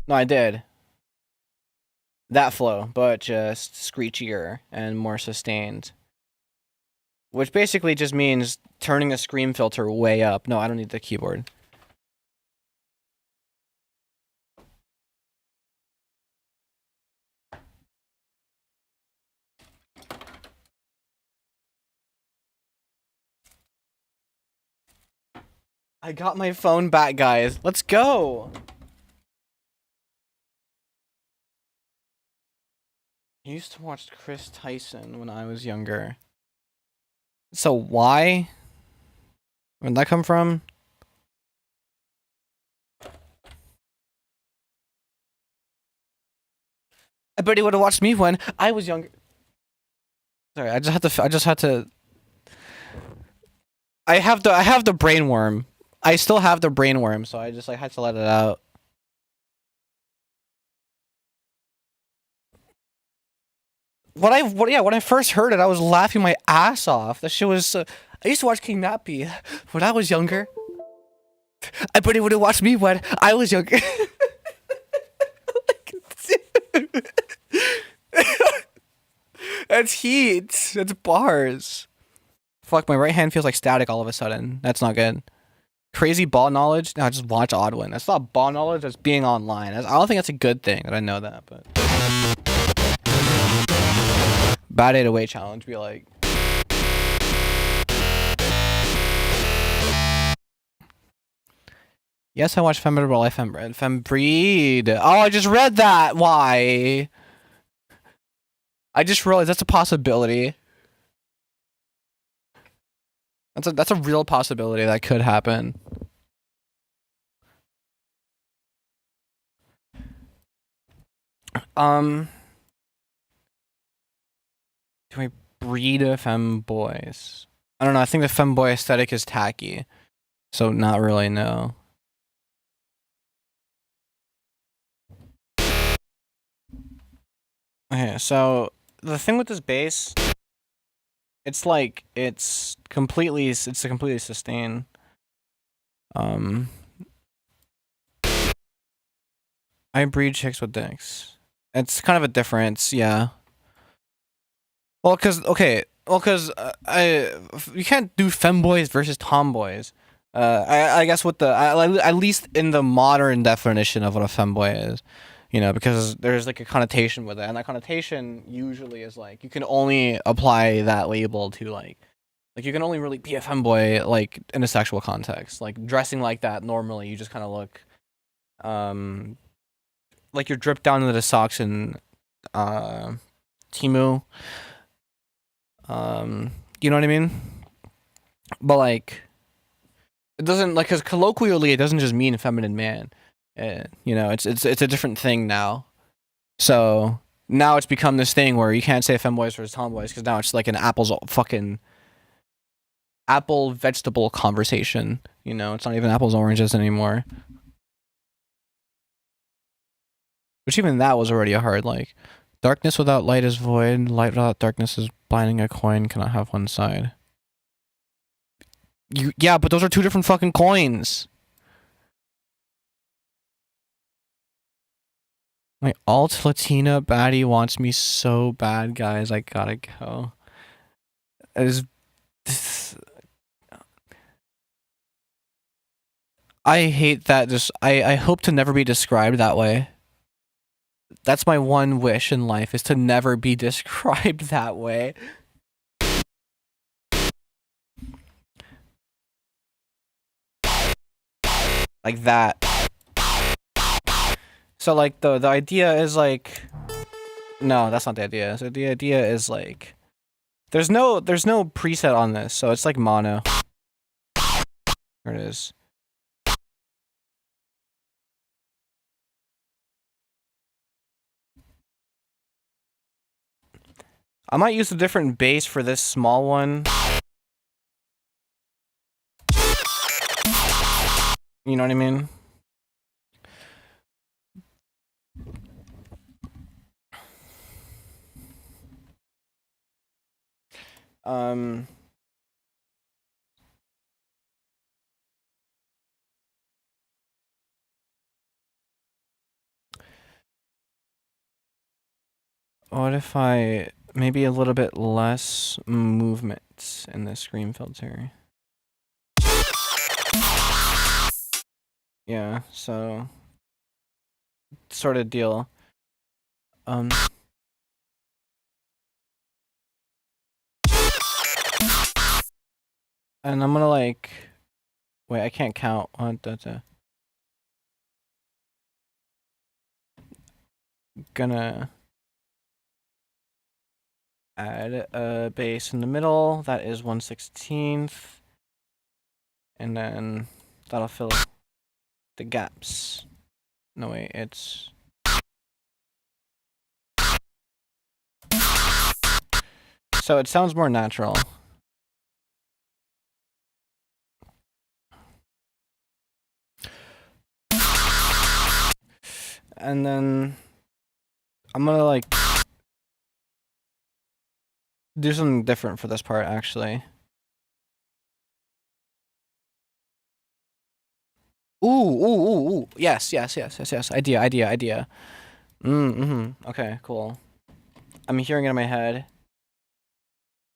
No, I did. That flow, but just screechier and more sustained. Which basically just means turning the scream filter way up. No, I don't need the keyboard. I got my phone back, guys. Let's go! I used to watch Chris Tyson when I was younger. So why? Where'd that come from? I bet he would have watched me when I was younger. Sorry, I have the brain worm. I still have the brain worm, so I just like had to let it out. When I first heard it, I was laughing my ass off. That shit was. I used to watch King Nappy when I was younger. I bet he would have watched me when I was younger. That's heat. That's bars. Fuck, my right hand feels like static all of a sudden. That's not good. Crazy ball knowledge? No, just watch Oddwin. That's not ball knowledge, that's being online. I don't think that's a good thing that I know that, but... Bad 808 challenge, be like... Yes, I watched Fembread, I Fembread. Fembread. Oh, I just read that. Why? I just realized that's a possibility. That's a real possibility that could happen. Do I breed femboys? I don't know. I think the femboy aesthetic is tacky, so not really. No. Okay, so the thing with this base, it's like it's a completely sustain. I breed chicks with dicks. It's kind of a difference, yeah. Well, cause you can't do femboys versus tomboys. I guess with the at least in the modern definition of what a femboy is, you know, because there's like a connotation with it, and that connotation usually is like you can only apply that label to like you can only really be a femboy like in a sexual context, like dressing like that normally. You just kind of look, like you're dripped down into the socks in, Timu. You know what I mean? But like, it doesn't like because colloquially it doesn't just mean feminine man. You know, it's a different thing now. So now it's become this thing where you can't say femboys versus tomboys because now it's like an fucking apple vegetable conversation. You know, it's not even apples oranges anymore. Which even that was already a hard like. Darkness without light is void. Light without darkness is blinding. A coin cannot have one side. Yeah, but those are two different fucking coins. My alt Latina baddie wants me so bad, guys. I gotta go. I hate that. I hope to never be described that way. That's my one wish in life is to never be described that way. Like that. So like the idea is like, no, that's not the idea. So the idea is like, there's no preset on this, so it's like mono. There it is. I might use a different bass for this small one. You know what I mean? What if I maybe a little bit less movement in the screen filter? Yeah, so sort of deal. And I'm gonna like, wait, I can't count. Gonna add a bass in the middle. That is 1/16th, and then that'll fill the gaps. No wait, it's so it sounds more natural. And then I'm gonna like do something different for this part actually. Ooh. Yes. Idea. Okay, cool. I'm hearing it in my head.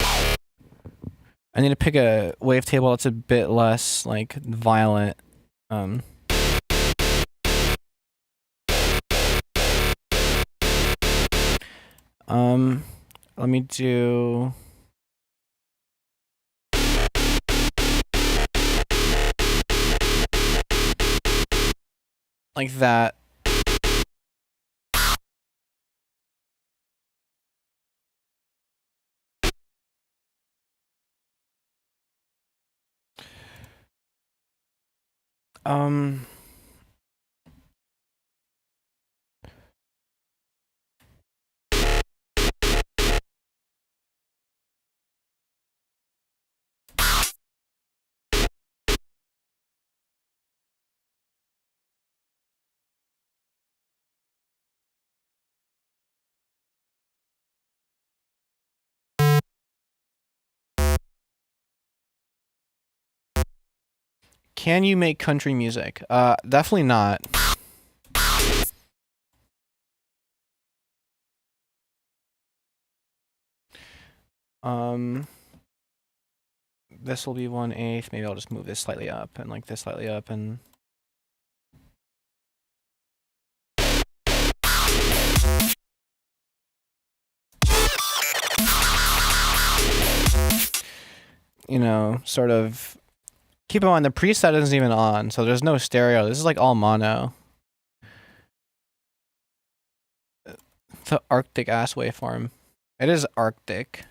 I need to pick a wavetable that's a bit less like violent. Let me do. Like that. Um, can you make country music? Definitely not. This will be 1/8. Maybe I'll just move this slightly up and like this slightly up and. You know, sort of. Keep in mind the preset isn't even on, so there's no stereo. This is like all mono. The Arctic ass waveform. It is Arctic.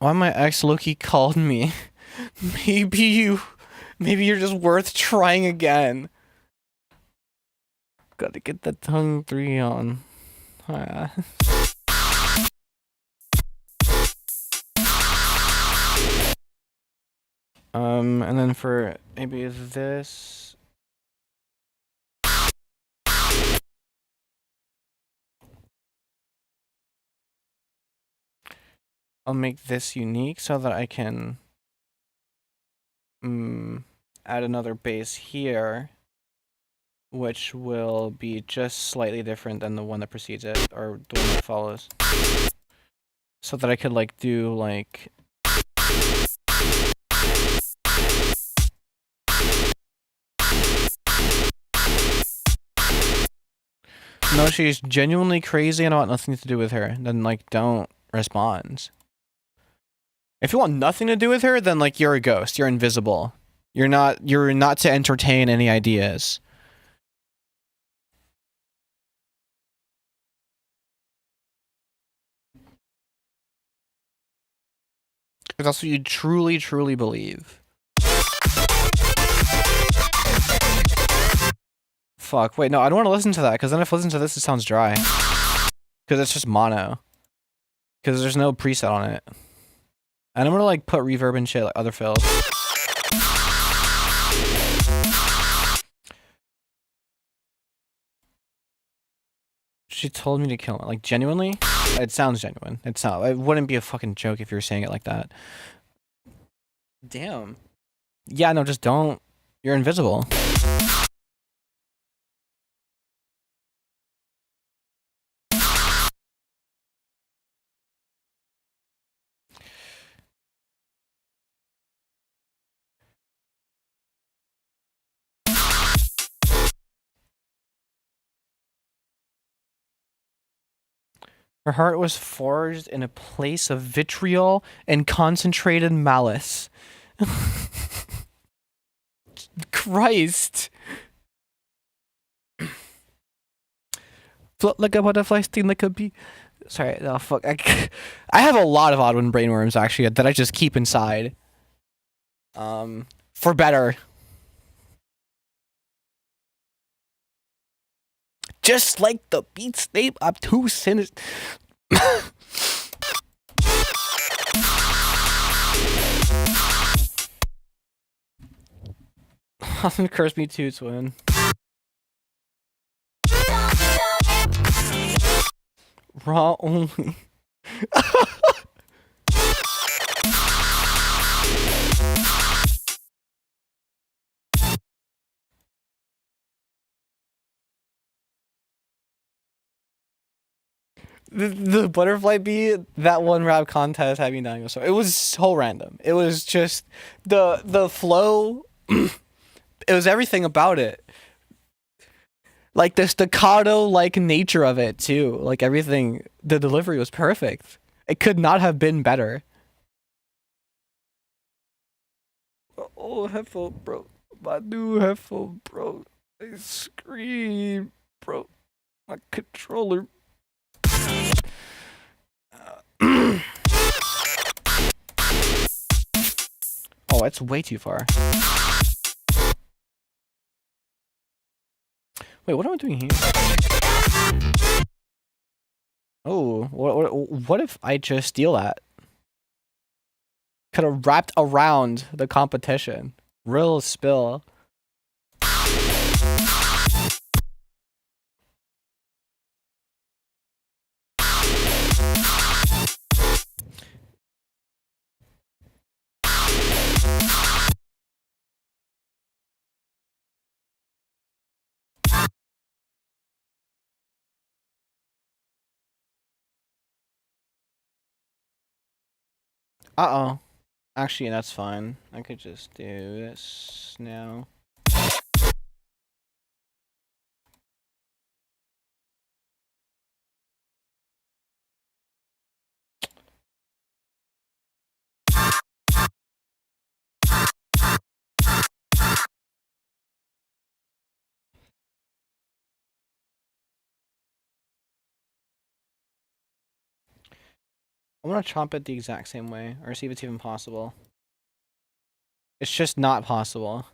Why my ex Loki called me? maybe you're just worth trying again. Gotta get the tongue 3 on. And then for maybe this. I'll make this unique so that I can add another bass here, which will be just slightly different than the one that precedes it, or the one that follows. So that I could like do like no, she's genuinely crazy and I want nothing to do with her, then like don't respond. If you want nothing to do with her, then like you're a ghost. You're invisible. You're not to entertain any ideas. If that's what you truly, truly believe. Fuck, wait, no, I don't want to listen to that, because then if I listen to this, it sounds dry. Because it's just mono. Because there's no preset on it. And I'm gonna like put reverb and shit, like other fills. She told me to kill him. Like, genuinely? It sounds genuine. It wouldn't be a fucking joke if you were saying it like that. Damn. Yeah, no, just don't. You're invisible. Her heart was forged in a place of vitriol and concentrated malice. Christ. Float like a butterfly, sting like a bee. Sorry, no, fuck. I have a lot of Oddwind brainworms, actually, that I just keep inside. For better. Just like the beats, they obtuse and curse me too, twin. Raw only. The butterfly bee, that one rap contest had me dying. So it was so random. It was just the flow It was everything about it. Like the staccato like nature of it too. Like everything, the delivery was perfect. It could not have been better. Oh, headphone, bro. My new headphone, bro. I scream, bro. My controller. Oh, it's way too far. Wait, what am I doing here? Oh, what if I just steal that? Could have wrapped around the competition. Real spill. Uh-oh. Actually, that's fine. I could just do this now. I'm gonna chomp it the exact same way, or see if it's even possible. It's just not possible.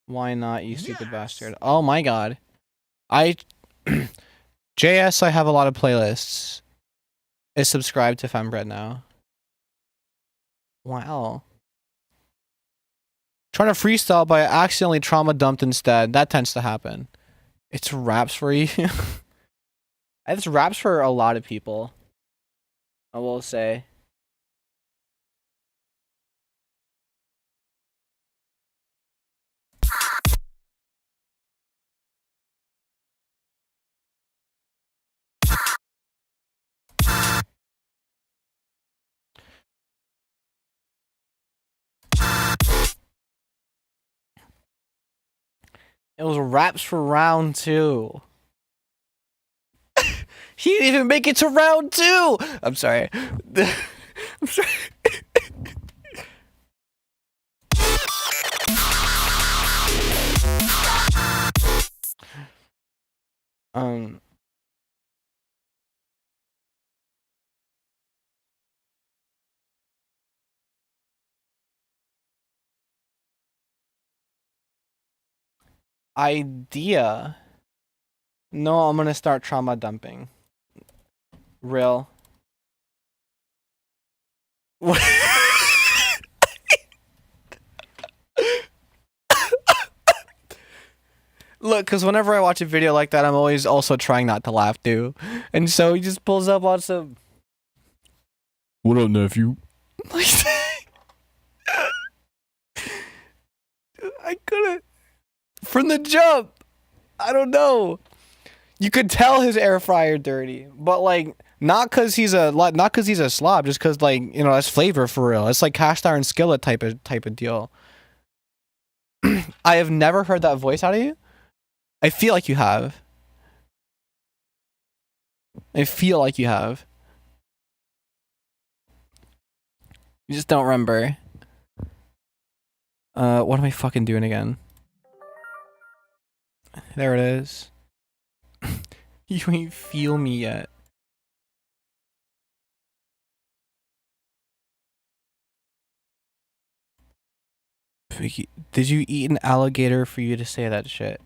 Why not, you stupid bastard? Oh my god. JS, I have a lot of playlists. Is subscribed to fembread now. Wow. Trying to freestyle, but I accidentally trauma dumped instead. That tends to happen. It's raps for you. It's raps for a lot of people, I will say. It was raps for round 2. He didn't even make it to round 2! I'm sorry. I'm sorry. Idea. No, I'm gonna start trauma dumping. Real. Look, because whenever I watch a video like that, I'm always also trying not to laugh too. And so he just pulls up on some... What up, nephew? I couldn't. From the jump. I don't know. You could tell his air fryer dirty, but like not cause he's a slob, just cause like, you know, that's flavor for real. It's like cast iron skillet type of deal. I have never heard that voice out of you. I feel like you have. I feel like you have. You just don't remember. What am I fucking doing again? There it is. You ain't feel me yet. Did you eat an alligator for you to say that shit?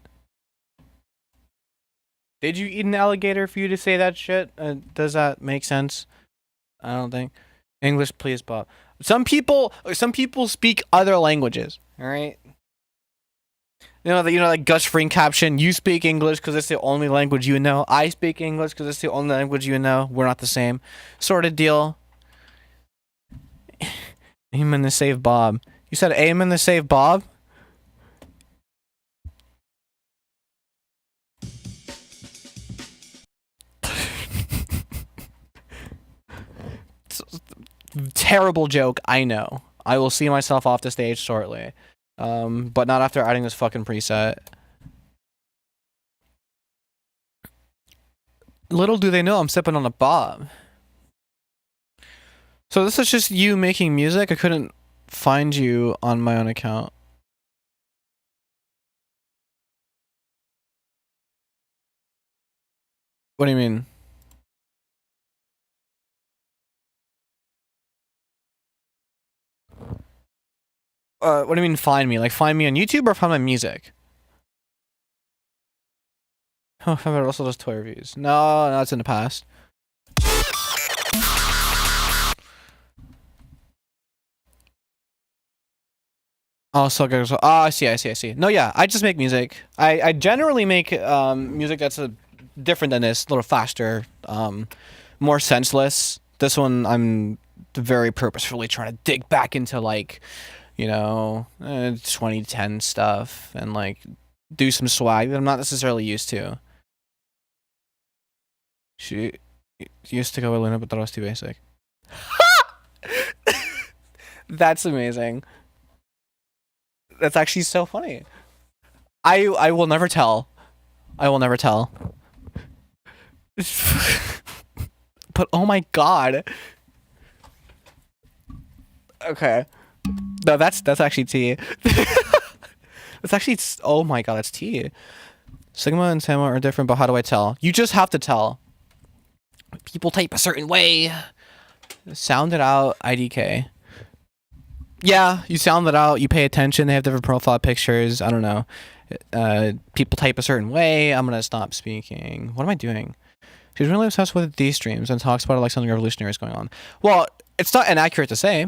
Did you eat an alligator for you to say that shit? Does that make sense? I don't think. English, please, Bob. Some people speak other languages. All right. You know, like Gus Fring caption. You speak English because it's the only language you know. I speak English because it's the only language you know. We're not the same, sort of deal. Amen to save Bob. You said amen to save Bob. Terrible joke. I know. I will see myself off the stage shortly. But not after adding this fucking preset. Little do they know I'm sipping on a bob. So this is just you making music? I couldn't find you on my own account. What do you mean? What do you mean find me? Like find me on YouTube or find my music? Oh, I also does toy reviews. No, that's in the past. Oh, so good. Oh, I see. No, yeah, I just make music. I generally make music that's different than this, a little faster, more senseless. This one, I'm very purposefully trying to dig back into like, 2010 stuff and like do some swag that I'm not necessarily used to. She used to go with Luna, but that was too basic. That's amazing. That's actually so funny. I will never tell. I will never tell. But oh my god. Okay. No, that's actually T. That's actually oh my god, that's T. Sigma and Sigma are different, but how do I tell? You just have to tell. People type a certain way. Sound it out, IDK. Yeah, you sound it out, you pay attention, they have different profile pictures, I don't know. People type a certain way, I'm gonna stop speaking. What am I doing? She's really obsessed with these streams and talks about it like something revolutionary is going on. Well, it's not inaccurate to say.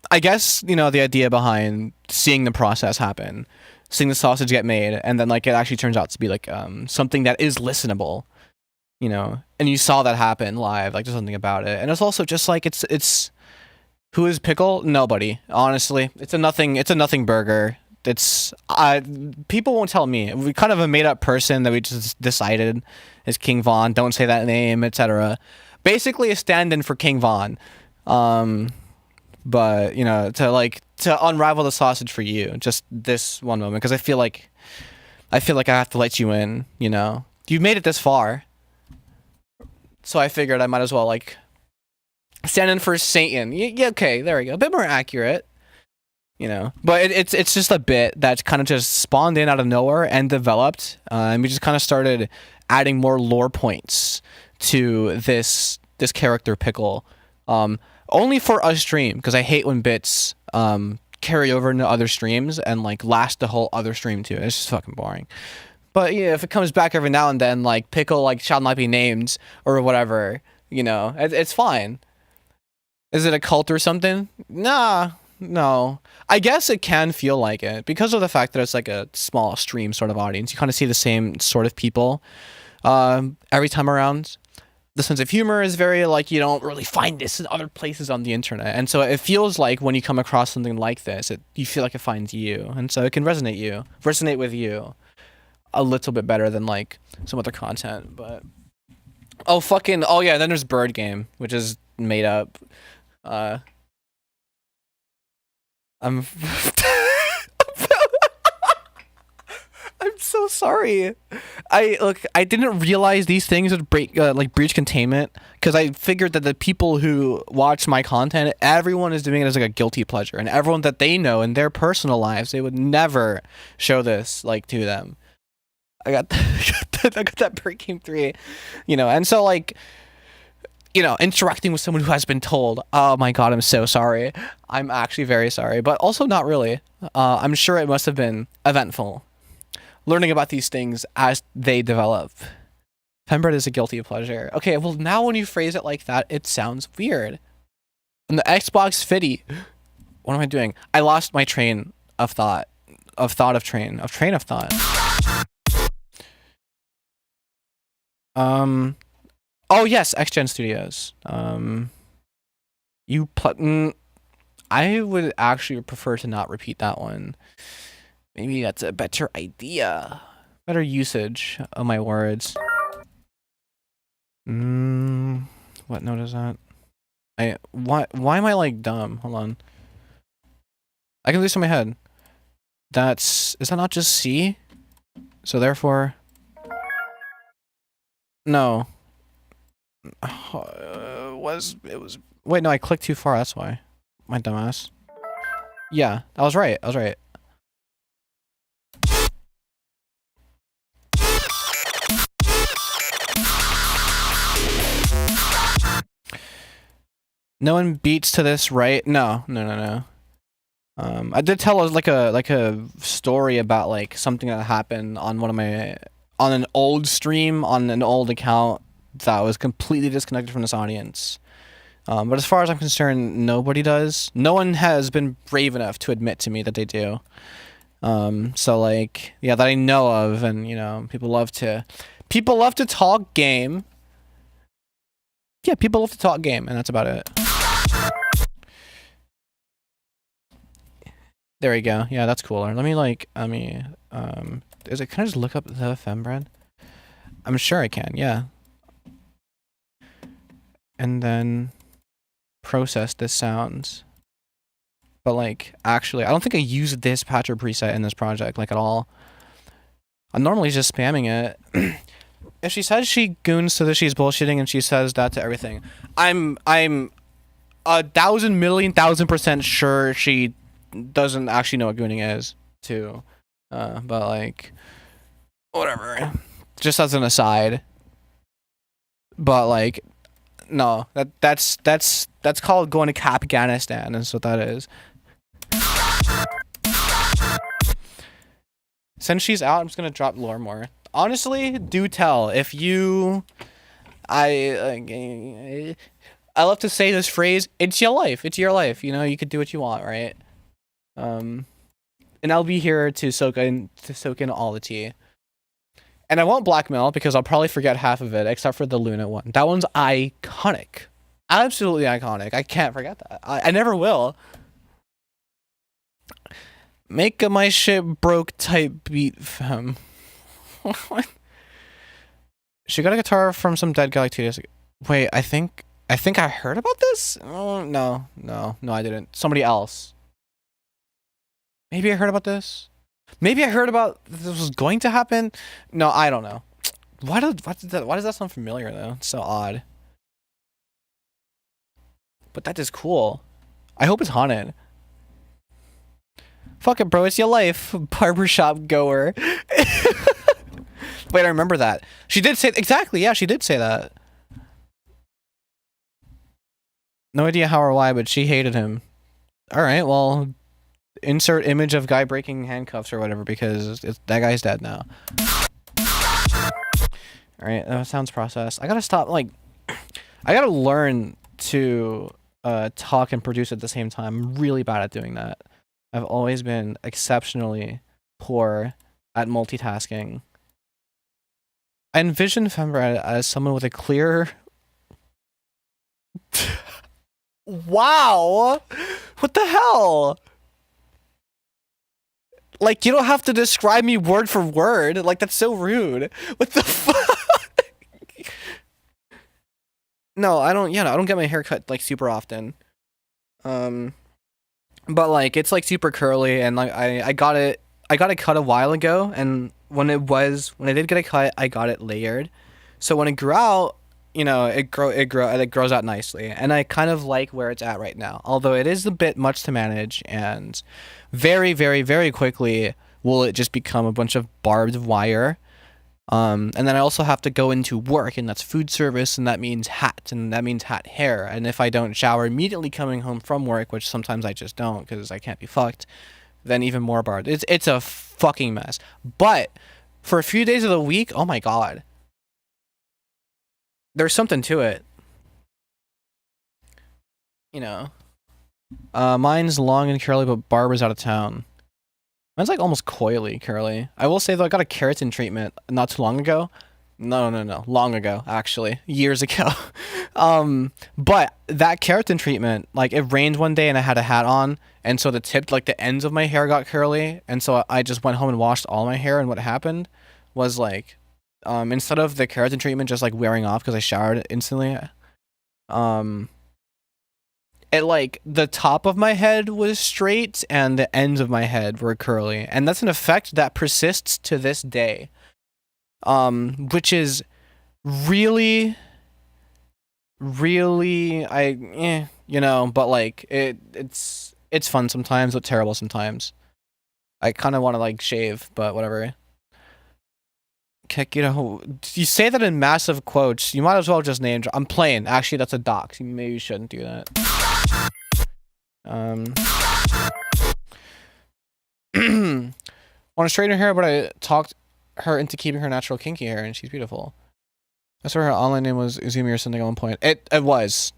I guess, the idea behind seeing the process happen, seeing the sausage get made, and then like it actually turns out to be like something that is listenable, and you saw that happen live, like there's something about it. And it's also just like it's who is Pickle? Nobody, honestly. It's a nothing burger. It's people won't tell me. We kind of a made up person that we just decided is King Von. Don't say that name, etc. Basically a stand-in for King Von. But to unravel the sausage for you, just this one moment, because I feel like I have to let you in. You've made it this far, so I figured I might as well like stand in for Satan. Yeah, okay, there we go. A bit more accurate. But it's just a bit that kind of just spawned in out of nowhere and developed, and we just kind of started adding more lore points to this character Pickle, only for us stream, because I hate when bits carry over into other streams and like last the whole other stream too. It's just fucking boring. But yeah, if it comes back every now and then, like Pickle like shall not be named or whatever, it's fine. Is it a cult or something? Nah. No, I guess it can feel like it because of the fact that it's like a small stream sort of audience. You kind of see the same sort of people every time around. The sense of humor is very like you don't really find this in other places on the internet, and so it feels like when you come across something like this, you feel like it finds you, and so it can resonate with you a little bit better than like some other content. But oh yeah, then there's Bird Game, which is made up. I'm I'm so sorry. I didn't realize these things would breach containment, because I figured that the people who watch my content, everyone is doing it as like a guilty pleasure, and everyone that they know in their personal lives, they would never show this like to them. I got I got that Bird Game 3, and so like interacting with someone who has been told, oh my god, I'm so sorry. I'm actually very sorry, but also not really. I'm sure it must have been eventful. Learning about these things as they develop. Fembread is a guilty pleasure. Okay, well now when you phrase it like that, it sounds weird. And the Xbox Fitty. What am I doing? I lost my train of thought. Train of thought. Oh yes, XGen Studios. I would actually prefer to not repeat that one. Maybe that's a better idea. Better usage of my words. What note is that? Why am I like dumb? Hold on. I can do this in my head. Is that not just C? So therefore, no. Wait, no, I clicked too far, that's why. My dumbass. Yeah, I was right. No one beats to this, right? No. I did tell like a story about like something that happened on on an old stream on an old account that was completely disconnected from this audience. But as far as I'm concerned, nobody does. No one has been brave enough to admit to me that they do. So like, yeah, that I know of, and you know, people love to talk game. Yeah, people love to talk game, and that's about it. There we go. Yeah, that's cooler. Can I just look up the fembread? I'm sure I can, yeah. And then process this sounds. But like, actually, I don't think I used this patcher preset in this project, like at all. I'm normally just spamming it. If she says she goons to this, she's bullshitting, and she says that to everything. I'm 1,000,000,000,000% sure she doesn't actually know what gooning is, too. But like, whatever. Just as an aside. But like, no, that's called going to Afghanistan. That's what that is. Since she's out, I'm just gonna drop lore more. Honestly, do tell if you. I love to say this phrase. It's your life. It's your life. You know, you could do what you want, right? And I'll be here to soak in all the tea. And I won't blackmail because I'll probably forget half of it, except for the Luna one. That one's iconic. Absolutely iconic. I can't forget that. I never will. Make a my shit broke type beat, fam. What? She got a guitar from some dead guy like 2 days ago. Wait, I think I heard about this? Oh, no, I didn't. Somebody else. Maybe I heard about this. Maybe I heard about this was going to happen. No, I don't know. Why does that sound familiar though? It's so odd. But that is cool. I hope it's haunted. Fuck it, bro. It's your life. Barbershop goer. Wait, I remember that. She did say exactly. Yeah, she did say that. No idea how or why, but she hated him. All right, well, insert image of guy breaking handcuffs or whatever because that guy's dead now. All right, that sounds processed. I gotta stop. Like, I gotta learn to talk and produce at the same time. I'm really bad at doing that. I've always been exceptionally poor at multitasking. I envision fembread as someone with a clear. Wow! What the hell? Like, you don't have to describe me word for word. Like, that's so rude. What the fuck? No, I don't get my hair cut, like, super often. But, like, it's, like, super curly, and, like, I got it cut a while ago, and when I did get it cut, I got it layered. So when it grew out, you know, it grows out nicely, and I kind of like where it's at right now. Although it is a bit much to manage, and very, very, very quickly will it just become a bunch of barbed wire. And then I also have to go into work, and that's food service, and that means hat, and that means hat hair. And if I don't shower immediately coming home from work, which sometimes I just don't because I can't be fucked, then even more barbed. It's a fucking mess. But for a few days of the week, oh my god. There's something to it. You know. Mine's long and curly, but Barbara's out of town. Mine's like almost coily curly. I will say though, I got a keratin treatment not too long ago. No. Long ago, actually. Years ago. But that keratin treatment, like it rained one day and I had a hat on, and so the ends of my hair got curly, and so I just went home and washed all my hair, and what happened was like instead of the keratin treatment just like wearing off because I showered instantly, it like the top of my head was straight and the ends of my head were curly, and that's an effect that persists to this day. Which is really, really, but like it's fun sometimes, but terrible sometimes. I kind of want to like shave, but whatever. You say that in massive quotes. You might as well just name. I'm playing. Actually, that's a dox. Maybe you shouldn't do that. Want to straighten her hair, but I talked her into keeping her natural kinky hair, and she's beautiful. I saw her online name was Uzumi or something at one point. It was.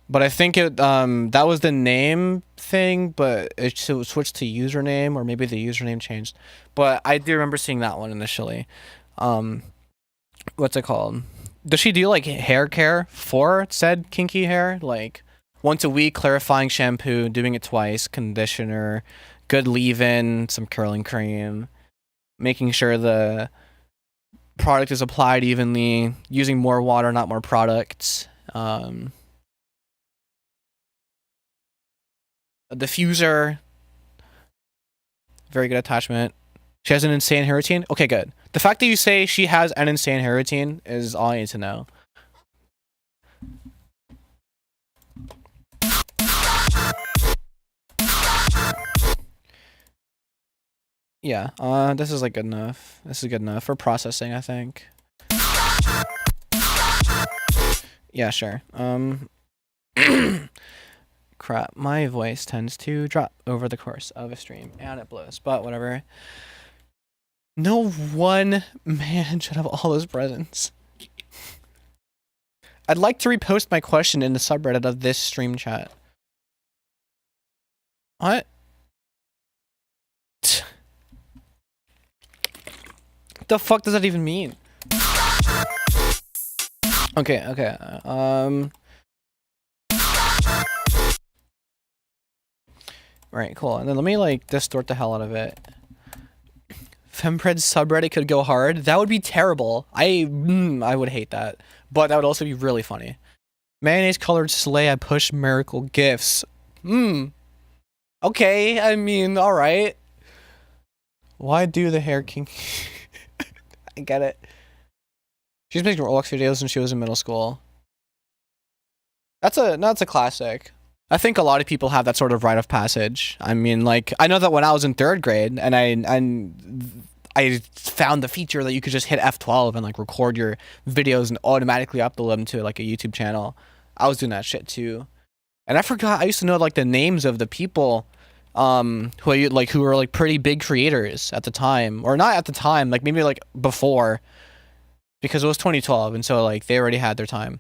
But I think that was the name thing, but it switched to username, or maybe the username changed. But I do remember seeing that one initially. What's it called? Does she do like hair care for said kinky hair? Like once a week, clarifying shampoo, doing it twice, conditioner, good leave-in, some curling cream, making sure the product is applied evenly, using more water, not more product. A diffuser, very good attachment. She has an insane hair routine. Okay, good. The fact that you say she has an insane hair routine is all I need to know. Yeah, this is like good enough. This is good enough for processing, I think. Yeah, sure. Crap, my voice tends to drop over the course of a stream, and it blows, but whatever. No one man should have all those presents. I'd like to repost my question in the subreddit of this stream chat. What? The fuck does that even mean? Okay. Right, cool. And then let me like distort the hell out of it. Fembread subreddit could go hard. That would be terrible. I would hate that. But that would also be really funny. Mayonnaise colored sleigh I push miracle gifts. Okay, I mean, alright. Why do the hair kinky? I get it. She's making Roblox videos when she was in middle school. That's a classic. I think a lot of people have that sort of rite of passage. I mean, like, I know that when I was in 3rd grade and I found the feature that you could just hit F12 and like record your videos and automatically upload them to like a YouTube channel. I was doing that shit too. And I forgot, I used to know like the names of the people who were like pretty big creators at the time, or not at the time, like maybe like before, because it was 2012 and so like they already had their time.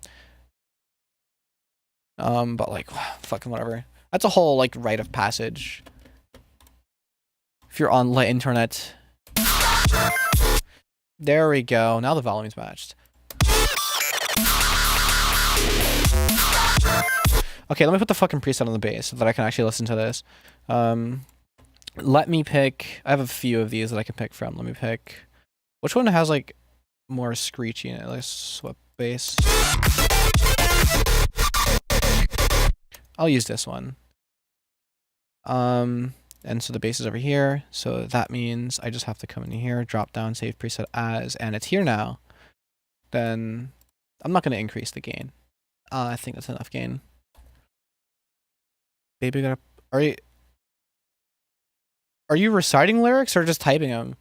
But like, fucking whatever. That's a whole like rite of passage. If you're on the internet. There we go. Now the volume's matched. Okay, let me put the fucking preset on the bass so that I can actually listen to this. Let me pick. I have a few of these that I can pick from. Let me pick. Which one has like more screechy in it? Let's swap bass. I'll use this one. And so the bass is over here. So that means I just have to come in here, drop down, save preset as, and it's here now. Then I'm not going to increase the gain. I think that's enough gain. Baby got a... Are you reciting lyrics or just typing them?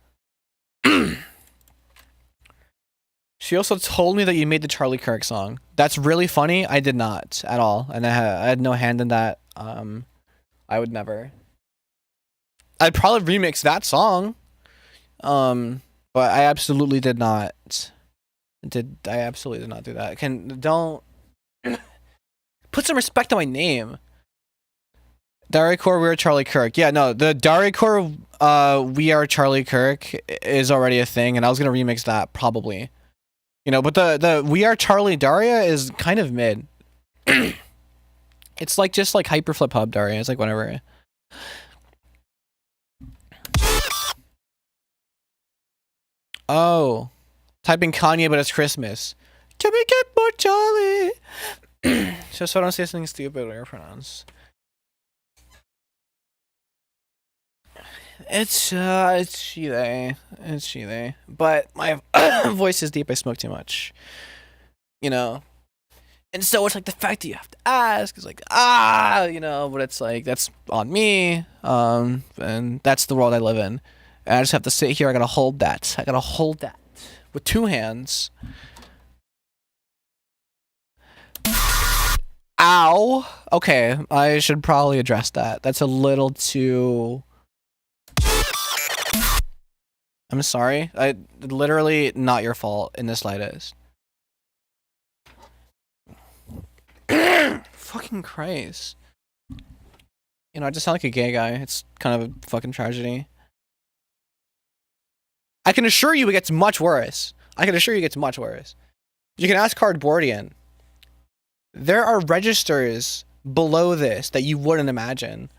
She also told me that you made the Charlie Kirk song. That's really funny. I did not at all, and I had no hand in that. I would never. I'd probably remix that song. But I absolutely did not. I absolutely did not do that. Don't put some respect on my name. Dariacore, We Are Charlie Kirk. Yeah, no, the Dariacore, We Are Charlie Kirk is already a thing, and I was gonna remix that probably. You know, but the We Are Charlie Daria is kind of mid. It's like just like hyperflip hub Daria. It's like whatever. Oh, typing Kanye, but it's Christmas. Can we get more Charlie? Just so I don't say something stupid or pronounce. It's she they. It's she they. But my voice is deep. I smoke too much. You know. And so it's like the fact that you have to ask is like but it's like that's on me. And that's the world I live in. And I just have to sit here. I gotta hold that. I gotta hold that with two hands. Ow. Okay, I should probably address that. That's a little too. I'm sorry. I literally not your fault in the slightest. Fucking Christ. You know, I just sound like a gay guy. It's kind of a fucking tragedy. I can assure you it gets much worse. I can assure you it gets much worse. You can ask Cardboardian. There are registers below this that you wouldn't imagine.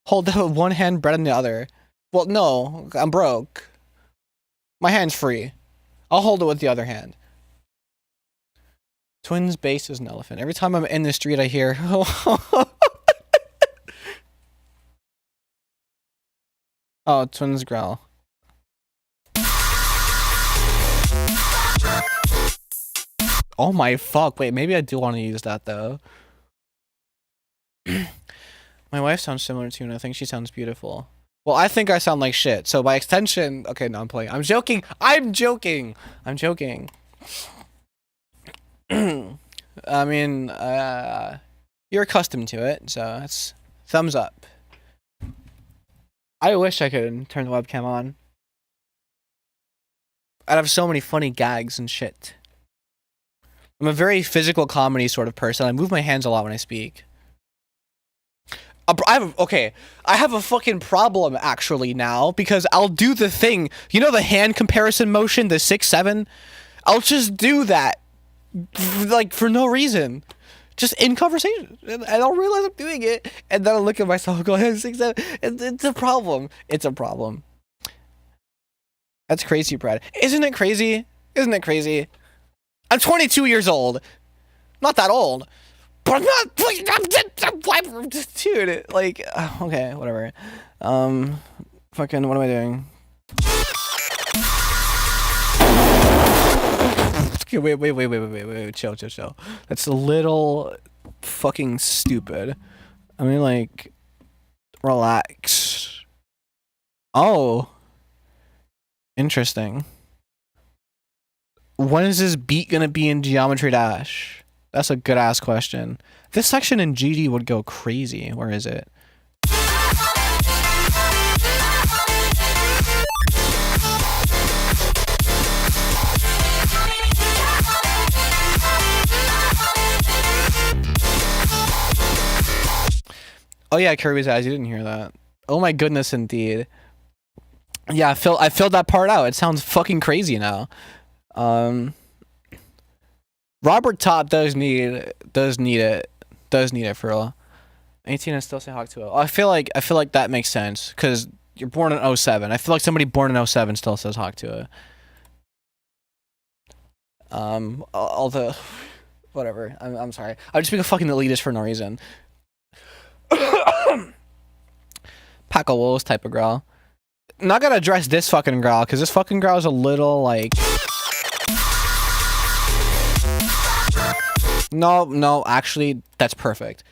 Hold the one hand bread in the other. Well, no, I'm broke. My hand's free. I'll hold it with the other hand. Twins base is an elephant. Every time I'm in the street, I hear. Oh, twins growl. Oh my fuck. Wait, maybe I do want to use that though. My wife sounds similar to you, and I think she sounds beautiful. Well, I think I sound like shit. So by extension, okay, no, I'm playing. I'm joking. I'm joking. I'm joking. I mean, you're accustomed to it, so that's thumbs up. I wish I could turn the webcam on. I'd have so many funny gags and shit. I'm a very physical comedy sort of person. I move my hands a lot when I speak. I have a fucking problem actually now because I'll do the thing. You know the hand comparison motion, the 6-7? I'll just do that. Like, for no reason. Just in conversation. And I don't realize I'm doing it. And then I look at myself and go, 6-7. It's a problem. It's a problem. That's crazy, Brad. Isn't it crazy? Isn't it crazy? I'm 22 years old. Not that old. But I'm not. Dude, like, okay, whatever. Fucking, what am I doing? Okay, wait. Chill. That's a little fucking stupid. I mean, like, relax. Oh. Interesting. When is this beat gonna be in Geometry Dash? That's a good ass question. This section in GD would go crazy. Where is it? Oh yeah, Kirby's eyes. You didn't hear that. Oh my goodness, indeed. Yeah, I filled that part out. It sounds fucking crazy now. Robert Top does need it for real. 18 and still say Hawk 2. I feel like that makes sense because you're born in 07. I feel like somebody born in 07 still says Hawk 2. Although, whatever. I'm sorry. I'm just being a fucking elitist for no reason. Pack of wolves type of growl. Not gonna address this fucking growl because this fucking growl is a little like. No, actually, that's perfect.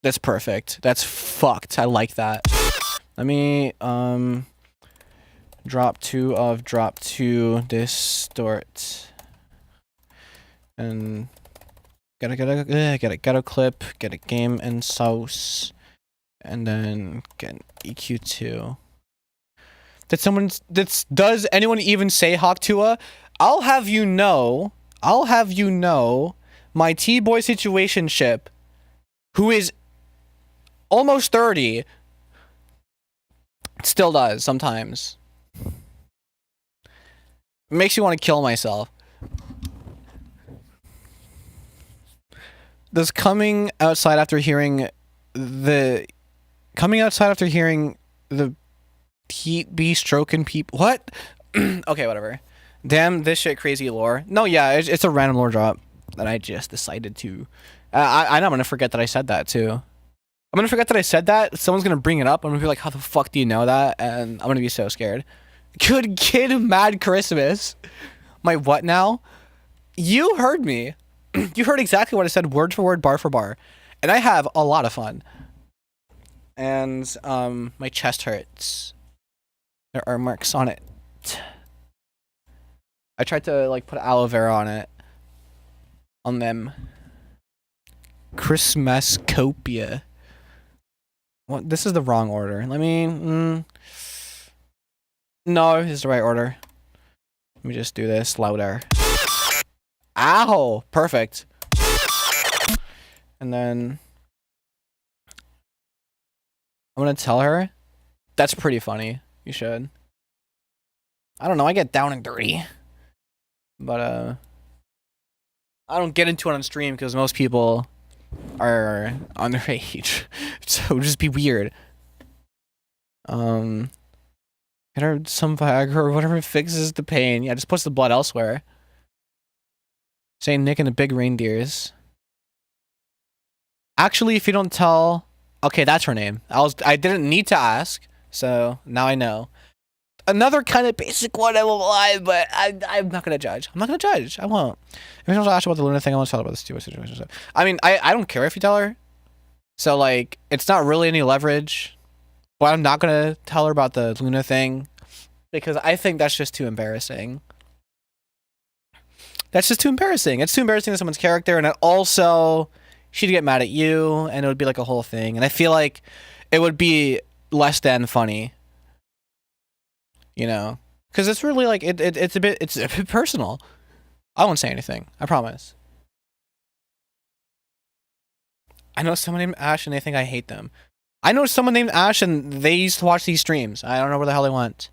That's perfect. That's fucked. I like that. Let me, drop 2, distort. And get a clip, get a game and sauce. And then get an EQ2. Does anyone even say Hawk Tua? I'll have you know, my T-boy situationship, who is almost 30, still does sometimes. It makes you want to kill myself. Does coming outside after hearing the heat be stroking people? What? Okay, whatever. Damn, this shit crazy lore. No, yeah, it's a random lore drop. that I just decided to. I know I'm gonna forget that I said that too. I'm gonna forget that I said that. Someone's gonna bring it up. I'm gonna be like, "How the fuck do you know that?" And I'm gonna be so scared. Good kid, mad Christmas. My what now? You heard me. You heard exactly what I said, word for word, bar for bar, and I have a lot of fun. And my chest hurts. There are marks on it. I tried to like put aloe vera on it. On them. Christmascopia. What? This is the wrong order. Let me. No, it's the right order. Let me just do this louder. Ow! Perfect. And then I'm gonna tell her. That's pretty funny. You should. I don't know. I get down and dirty, but I don't get into it on stream because most people are underage, so it would just be weird. Get her some Viagra or whatever fixes the pain. Yeah, just puts the blood elsewhere. Saint Nick and the Big Reindeers. Actually, if you don't tell, okay, that's her name. I didn't need to ask, so now I know. Another kind of basic one, I won't lie, but I'm not gonna judge. I'm not gonna judge. I won't. If you don't ask about the Luna thing, I want to tell about the stupid situation. I mean, I don't care if you tell her. So like, it's not really any leverage. But I'm not gonna tell her about the Luna thing because I think that's just too embarrassing. That's just too embarrassing. It's too embarrassing to someone's character, and it also she'd get mad at you, and it would be like a whole thing. And I feel like it would be less than funny, you know, because it's really like it's a bit personal. I won't say anything. I promise. I know someone named Ash, and they think I hate them. I know someone named Ash, and they used to watch these streams. I don't know where the hell they went.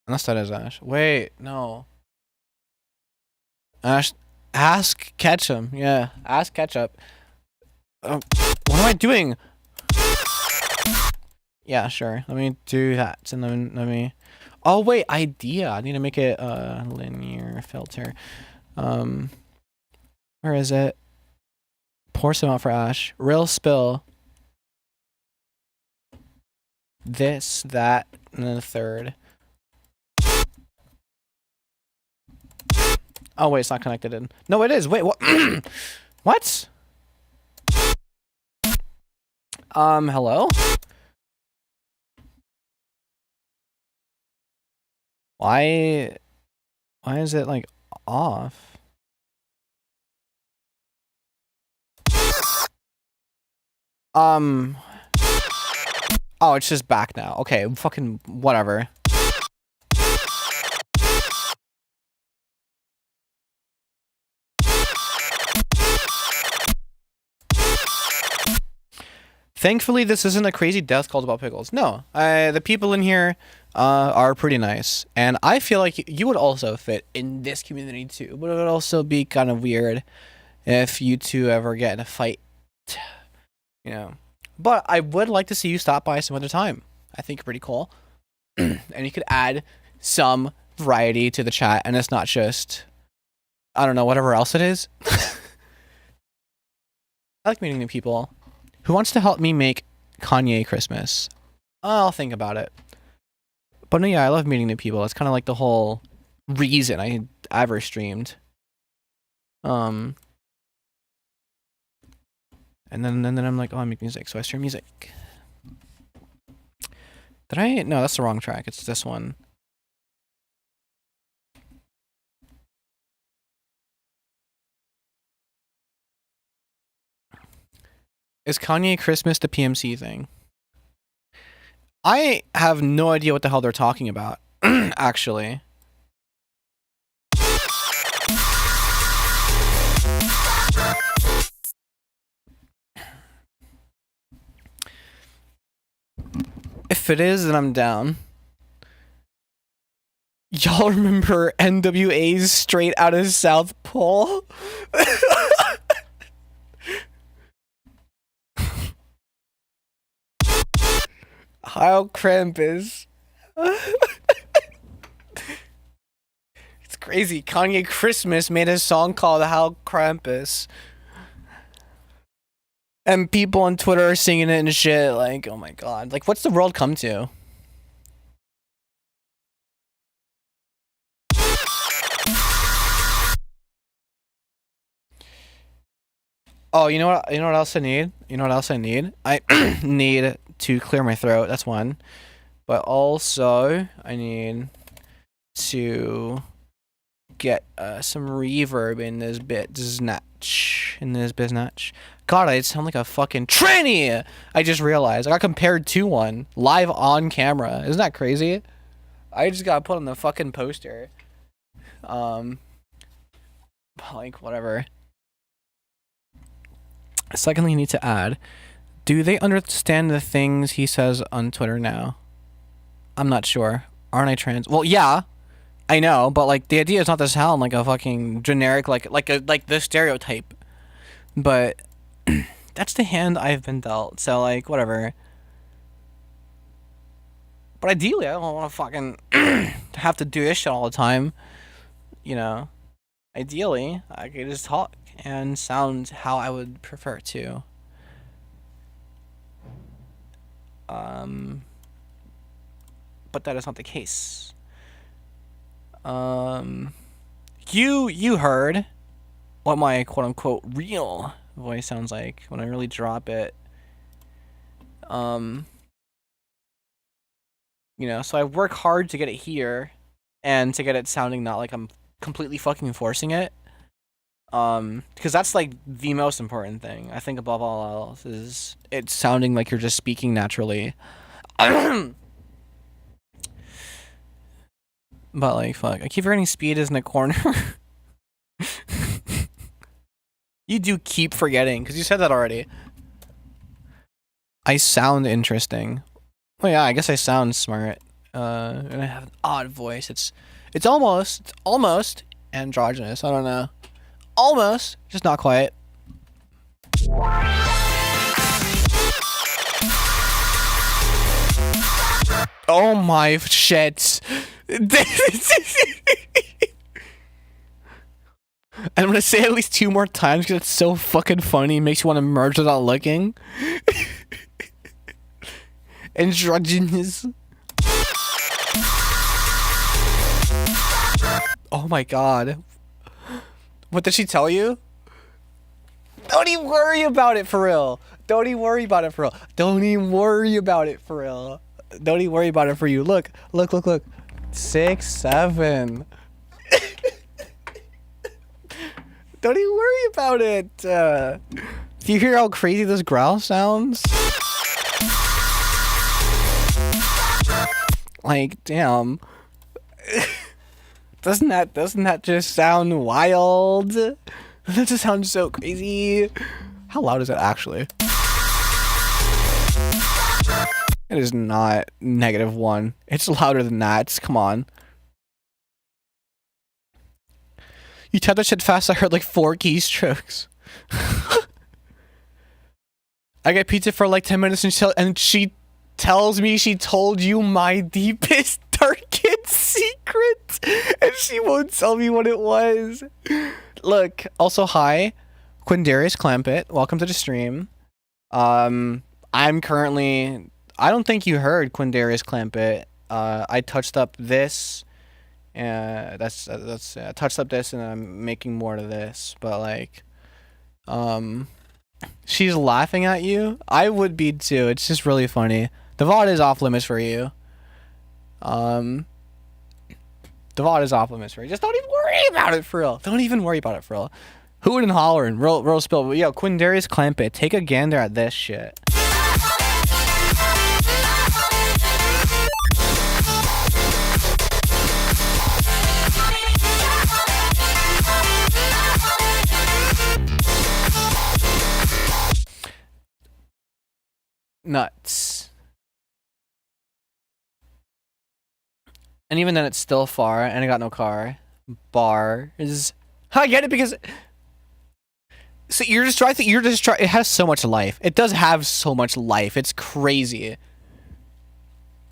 Unless that is Ash. Wait, no. Ash, ask Ketchum. Yeah, ask Ketchup. What am I doing? Yeah, sure. Let me do that, and then let me. Oh wait, idea. I need to make it a linear filter. Where is it? Pour some out for Ash. Real spill. This, that, and then the third. Oh wait, it's not connected in. No, it is. Wait, what? What? Hello? Why is it like off? Oh, it's just back now. Okay, fucking whatever. Thankfully, this isn't a crazy death cult about pickles. No, the people in here are pretty nice, and I feel like you would also fit in this community too. But it would also be kind of weird if you two ever get in a fight, you know. But I would like to see you stop by some other time. I think pretty cool, and you could add some variety to the chat, and it's not just I don't know whatever else it is. I like meeting new people. Who wants to help me make Kanye Christmas? I'll think about it. But no, yeah, I love meeting new people. It's kind of like the whole reason I ever streamed. And then I'm like, oh, I make music, so I stream music. Did I? No, that's the wrong track. It's this one. Is Kanye Christmas the PMC thing? I have no idea what the hell they're talking about, actually. If it is, then I'm down. Y'all remember NWA's Straight Outta South Pole? Heil Krampus. crazy. Kanye Christmas made a song called How Krampus. And people on Twitter are singing it and shit. Like, oh my god. Like, what's the world come to? Oh, you know what? You know what else I need? You know what else I need? I need to clear my throat. That's one. But also, I need to get some reverb in this biznatch. God, I sound like a fucking tranny. I just realized I got compared to one live on camera. Isn't that crazy? I just got put on the fucking poster. Like whatever. Secondly, you need to add, do they understand the things he says on Twitter now? I'm not sure. Aren't I trans? Well, yeah, I know, but like the idea is not to sound like a fucking generic, like the stereotype. But that's the hand I've been dealt. So like whatever. But ideally, I don't want to fucking have to do this shit all the time. You know, ideally, I could just talk and sound how I would prefer to. But that is not the case. You heard what my quote unquote real voice sounds like when I really drop it. You know, so I work hard to get it here and to get it sounding not like I'm completely fucking forcing it. Because that's like the most important thing. I think above all else is it sounding like you're just speaking naturally. But like, fuck, I keep forgetting speed is in the corner. You do keep forgetting, because you said that already. I sound interesting. Well, yeah, I guess I sound smart. And I have an odd voice. It's almost androgynous. I don't know. Almost, just not quite. Oh my shit. I'm gonna say it at least 2 more times because it's so fucking funny. It makes you want to merge without looking. Androgynous. Oh my god. What did she tell you? Don't even worry about it for real. Don't even worry about it for real. Don't even worry about it for real. Don't even worry about it for you. Look. 6, 7. Don't even worry about it. Do you hear how crazy this growl sounds? Like, damn. Doesn't that just sound wild? That just sounds so crazy. How loud is it actually? It is not -1. It's louder than that. Come on. You typed that shit fast. I heard like 4 keystrokes. I got pizza for like 10 minutes and she tells me she told you my deepest, darkest secret. And she won't tell me what it was. Look, also hi. Quindarius Clampett. Welcome to the stream. I'm currently... I don't think you heard Quindarius Clampett. I touched up this. That's touched up this and I'm making more to this. But like... she's laughing at you. I would be too. It's just really funny. The VOD is off limits for you. The VOD is off limits for you. Just don't even worry about it for real. Don't even worry about it for real. Hootin' and hollering, real spill. Yo, Quindarius Clampett, take a gander at this shit. Nuts. And even then it's still far and I got no car. Bars. I get it because... So you're just trying. It has so much life. It does have so much life. It's crazy.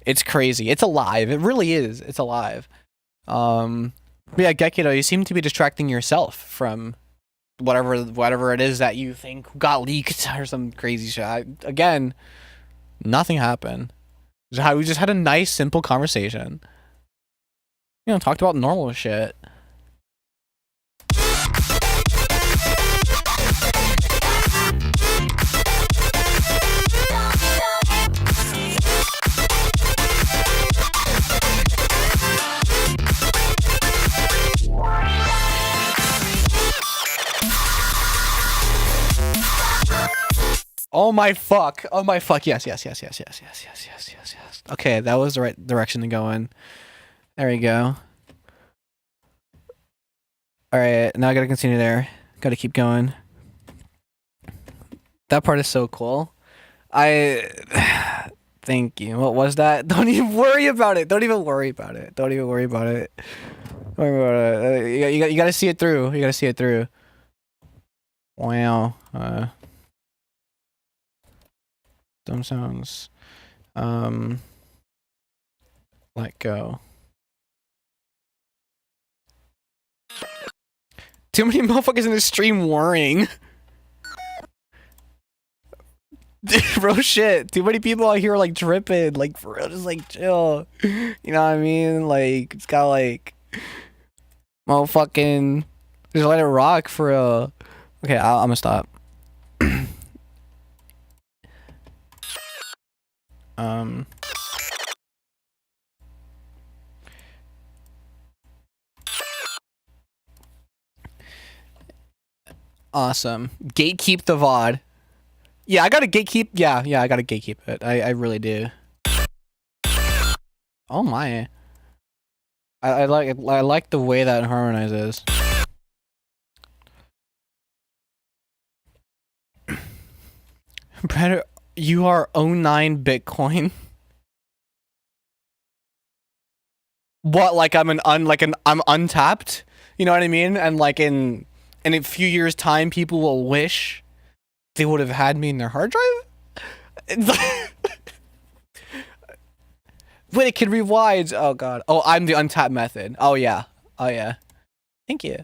It's crazy. It's alive. It really is. It's alive. But yeah, Gekido, you seem to be distracting yourself from whatever it is that you think got leaked or some crazy shit. Again, nothing happened. We just had a nice, simple conversation. You know, talked about normal shit. Oh my fuck. Oh my fuck. Yes. Okay, that was the right direction to go in. There we go. Alright, now I gotta continue there. Gotta keep going. That part is so cool. Thank you. What was that? Don't even worry about it. Don't even worry about it. Don't even worry about it. Don't worry about it. You gotta see it through. You gotta see it through. Wow. Dumb sounds. Let go. Too many motherfuckers in the stream worrying. Bro, shit. Too many people out here like dripping. Like, for real, just like chill. You know what I mean? Like, it's got like. Motherfucking. Just let it rock for real. Okay, I'm gonna stop. Awesome. Gatekeep the VOD. Yeah, I gotta gatekeep. Yeah, I gotta gatekeep it. I really do. Oh my. I like the way that it harmonizes. Brother, you are 09 Bitcoin. What, like I'm I'm untapped? You know what I mean? And like in a few years' time, people will wish they would have had me in their hard drive. Wait, it can rewind. Oh god. Oh, I'm the untapped method. Oh yeah. Oh yeah. Thank you.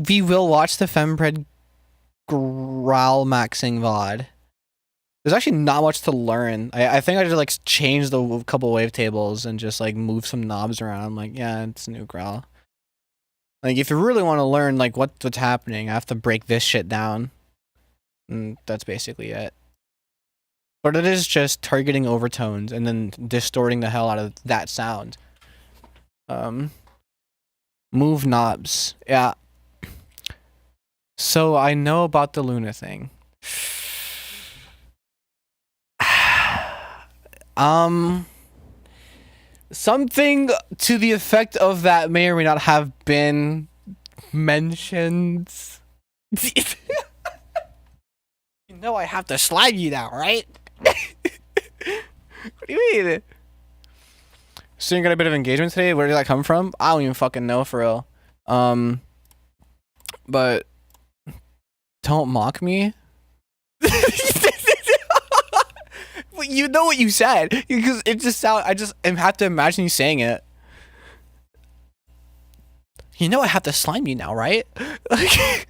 We will watch the fembread growlmaxxing VOD. There's actually not much to learn. I think I just like change the couple wavetables and just like move some knobs around. I'm like, yeah, it's a new growl. Like if you really want to learn like what's happening, I have to break this shit down. And that's basically it. But it is just targeting overtones and then distorting the hell out of that sound. Move knobs. Yeah. So I know about the Luna thing. Something to the effect of that may or may not have been mentioned. You know I have to slide you now, right? What do you mean? So you got a bit of engagement today? Where did that come from? I don't even fucking know for real. But don't mock me. You know what you said because it just sound. I just have to imagine you saying it. You know I have to slime you now, right? My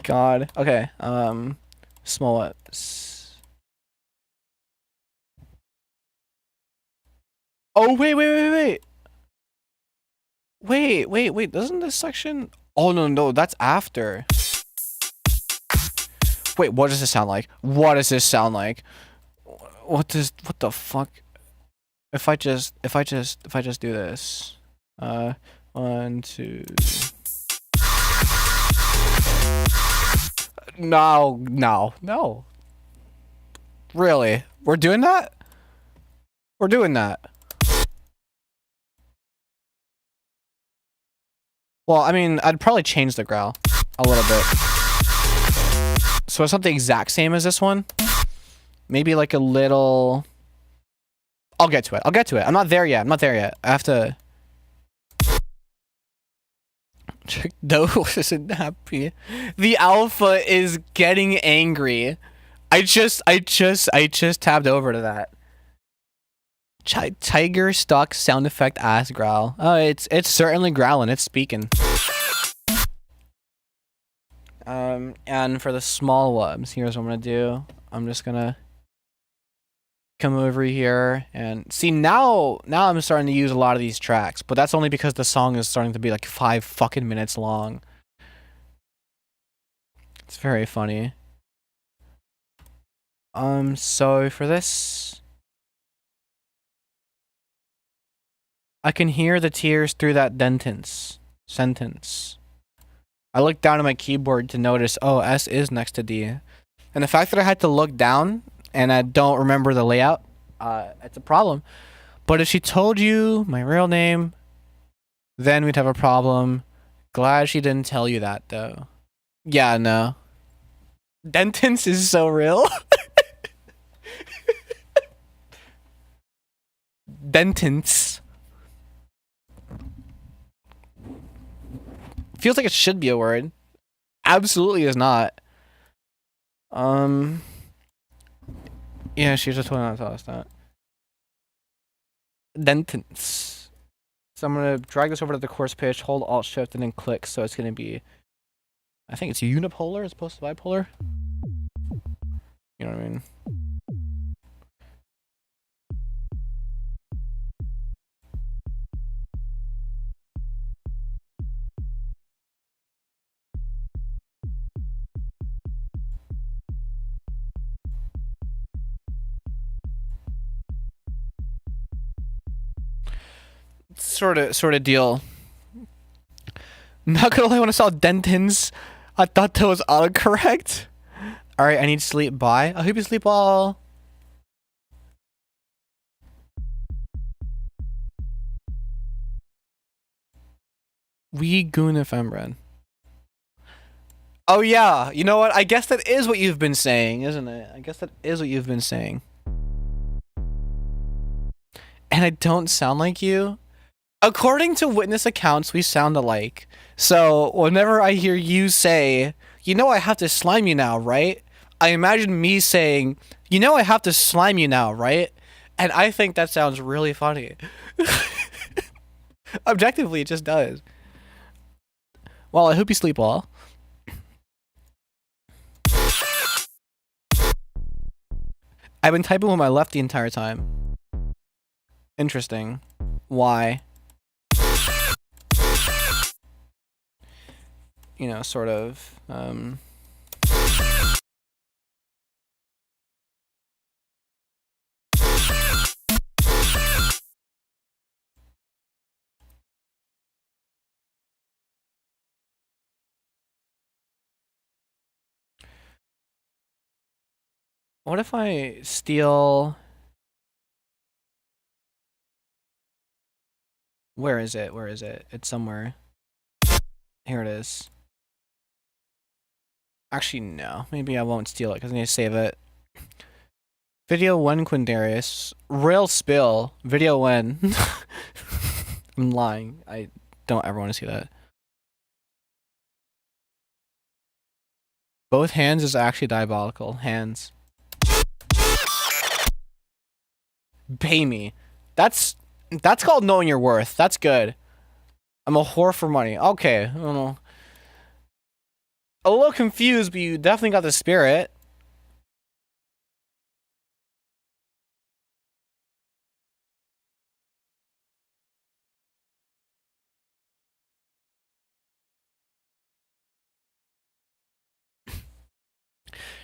God. Okay. Small ups. Oh wait. Wait. Doesn't this section? Oh no. That's after. Wait, what does this sound like? What does this sound like? What the fuck? If I just do this. 1, 2. No. Really? We're doing that? We're doing that. Well, I mean, I'd probably change the growl a little bit. So it's not the exact same as this one. Maybe like a little... I'll get to it. I'll get to it. I'm not there yet. I'm not there yet. I have to... Those isn't happy. The alpha is getting angry. I just tabbed over to that. Tiger stock sound effect ass growl. Oh, it's certainly growling. It's speaking. And for the small ones, here's what I'm gonna do. I'm just gonna come over here and see now I'm starting to use a lot of these tracks, but that's only because the song is starting to be like 5 fucking minutes long. It's very funny. So for this, I can hear the tears through that sentence. I looked down at my keyboard to notice, oh, S is next to D. And the fact that I had to look down and I don't remember the layout, it's a problem. But if she told you my real name, then we'd have a problem. Glad she didn't tell you that, though. Yeah, no. Dentance is so real. Dentance. Feels like it should be a word. Absolutely is not. Yeah, she just told me not to tell us that. Dentance. So I'm gonna drag this over to the course page, hold Alt Shift, and then click. So it's gonna be, I think it's unipolar as opposed to bipolar. You know what I mean? Sort of deal. Not gonna lie, when I saw Dentins, I thought that was autocorrect. Alright, I need sleep. Bye. I hope you sleep well. We goon fembread. Oh yeah, you know what? I guess that is what you've been saying, isn't it? I guess that is what you've been saying. And I don't sound like you? According to witness accounts, we sound alike. So whenever I hear you say, you know I have to slime you now, right? I imagine me saying, you know I have to slime you now, right? And I think that sounds really funny. Objectively, it just does. Well, I hope you sleep well. I've been typing with my left the entire time. Interesting. Why? You know, sort of, what if I steal... Where is it? Where is it? It's somewhere. Here it is. Actually, no. Maybe I won't steal it because I need to save it. Video 1 Quindarius. Real spill. Video when. I'm lying. I don't ever want to see that. Both hands is actually diabolical. Hands. Pay me. That's called knowing your worth. That's good. I'm a whore for money. Okay. I don't know. A little confused, but you definitely got the spirit.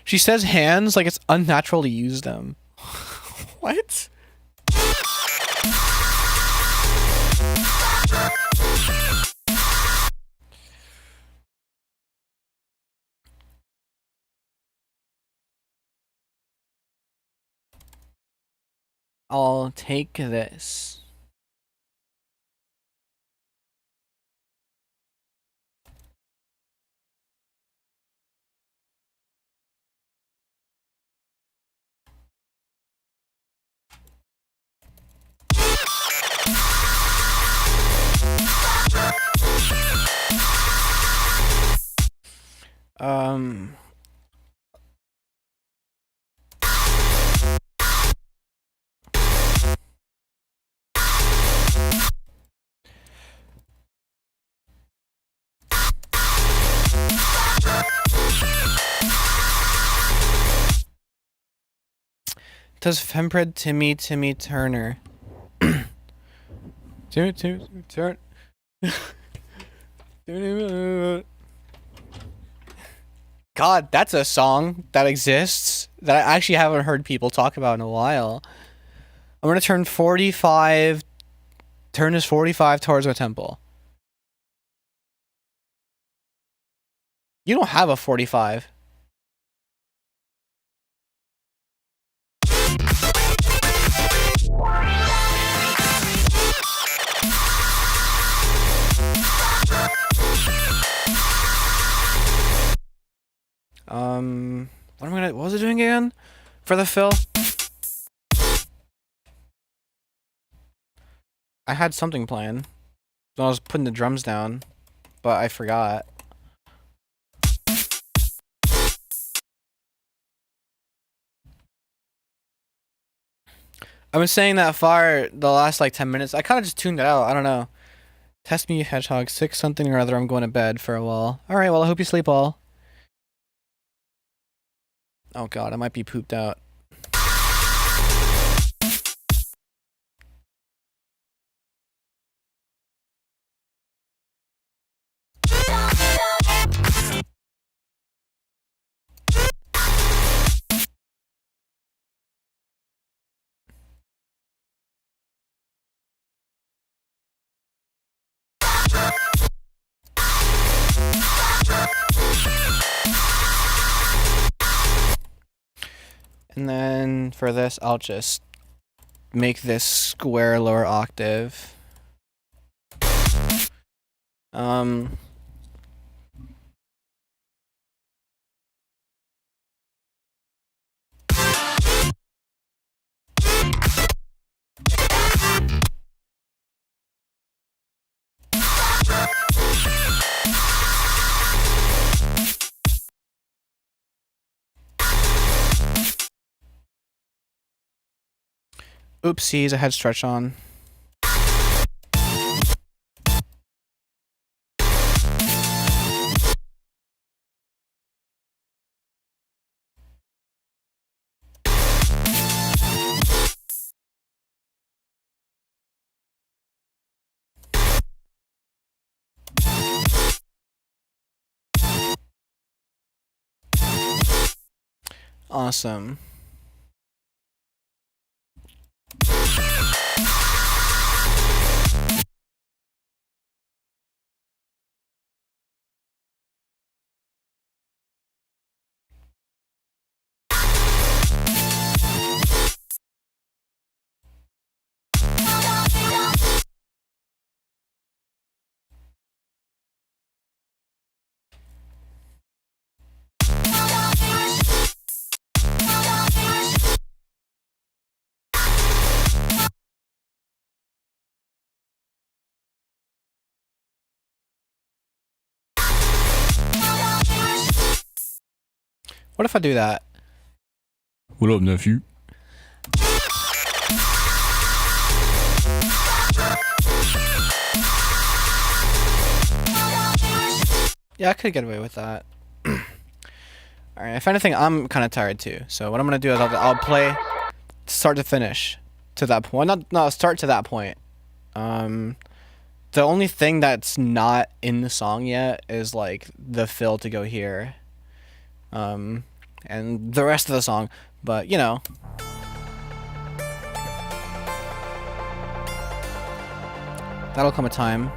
She says hands like it's unnatural to use them. What? I'll take this. Does fembread Timmy Turner? Timmy Turner. God, that's a song that exists that I actually haven't heard people talk about in a while. I'm gonna turn 45. Turn his 45 towards my temple. You don't have a 45. What was it doing again? For the fill? I had something planned. I was putting the drums down, but I forgot. I've been saying that for the last like 10 minutes. I kind of just tuned it out. I don't know. Test me, hedgehog. 6 something or other. I'm going to bed for a while. Alright, well, I hope you sleep all. Oh god, I might be pooped out. And then for this, I'll just make this square lower octave. Oopsies, I had stretch on. Awesome. What if I do that? What up, nephew? Yeah, I could get away with that. Alright, if anything, I'm kind of tired too. So what I'm going to do is I'll play start to finish to that point. Not start to that point. The only thing that's not in the song yet is like the fill to go here. And the rest of the song, but you know. That'll come a time.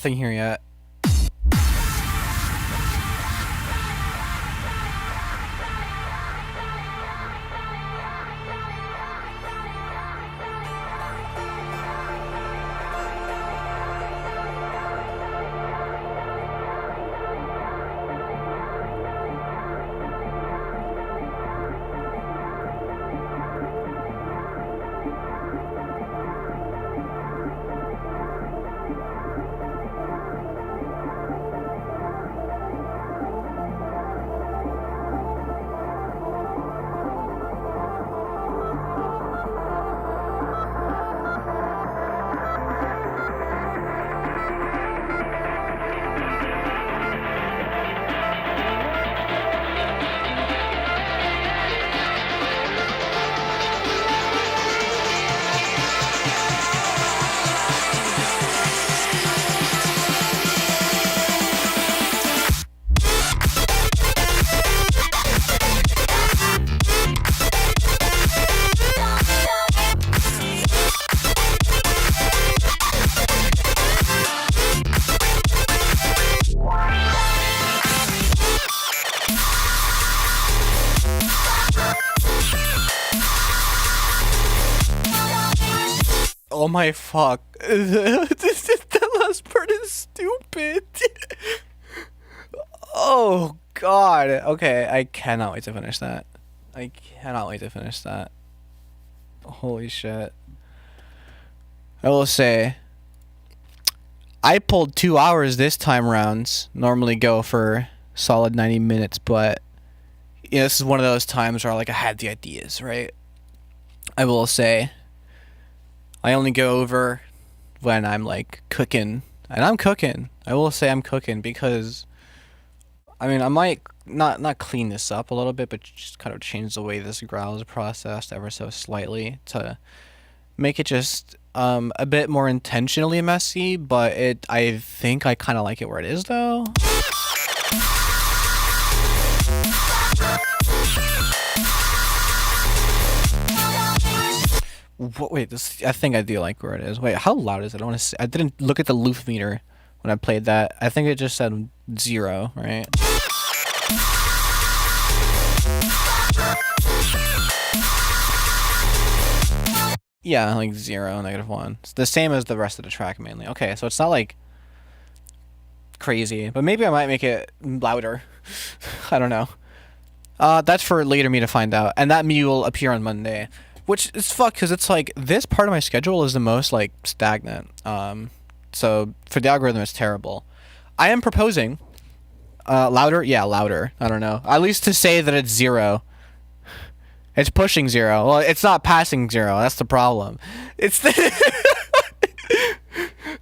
nothing here yet. Oh my fuck. That last part is stupid. Oh god. Okay, I cannot wait to finish that. I cannot wait to finish that. Holy shit. I will say, I pulled 2 hours this time round. Normally go for solid 90 minutes, but you know, this is one of those times where like I had the ideas, right? I will say, I only go over when I'm like cooking, and I'm cooking. I will say I'm cooking because, I mean, I might not clean this up a little bit, but just kind of change the way this growl is processed ever so slightly to make it just a bit more intentionally messy. But I think I kind of like it where it is though. Wait, I think I do like where it is. Wait, how loud is it? I didn't look at the loop meter when I played that. I think it just said 0, right? Yeah, like 0, -1. It's the same as the rest of the track mainly. Okay, so it's not like crazy, but maybe I might make it louder. I don't know. That's for later me to find out, and that me will appear on Monday. Which is fuck, because it's like, this part of my schedule is the most, like, stagnant. So, for the algorithm, it's terrible. I am proposing, louder? Yeah, louder. I don't know. At least to say that it's 0. It's pushing 0. Well, it's not passing 0. That's the problem. It's the...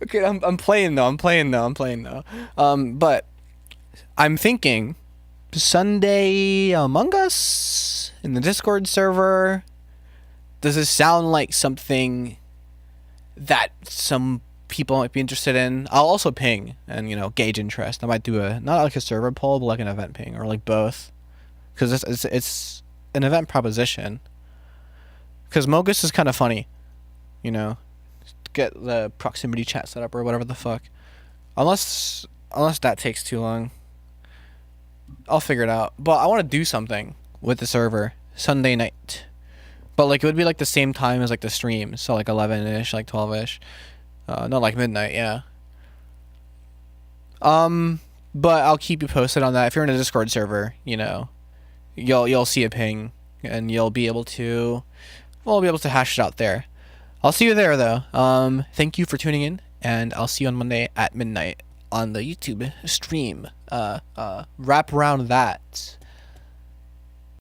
Okay, I'm playing though. But, I'm thinking, Sunday Among Us? In the Discord server? Does this sound like something that some people might be interested in? I'll also ping and, you know, gauge interest. I might do not like a server poll, but like an event ping, or like both. Because it's an event proposition. Because Mogus is kind of funny, you know. Get the proximity chat set up or whatever the fuck. Unless that takes too long. I'll figure it out. But I want to do something with the server Sunday night. But like it would be like the same time as like the stream, so like 11ish, like 12ish, not like midnight, yeah. But I'll keep you posted on that. If you're in a Discord server, you know, you'll see a ping, and you'll be able to, well, be able to hash it out there. I'll see you there though. Thank you for tuning in, and I'll see you on Monday at midnight on the YouTube stream. Wrap around that.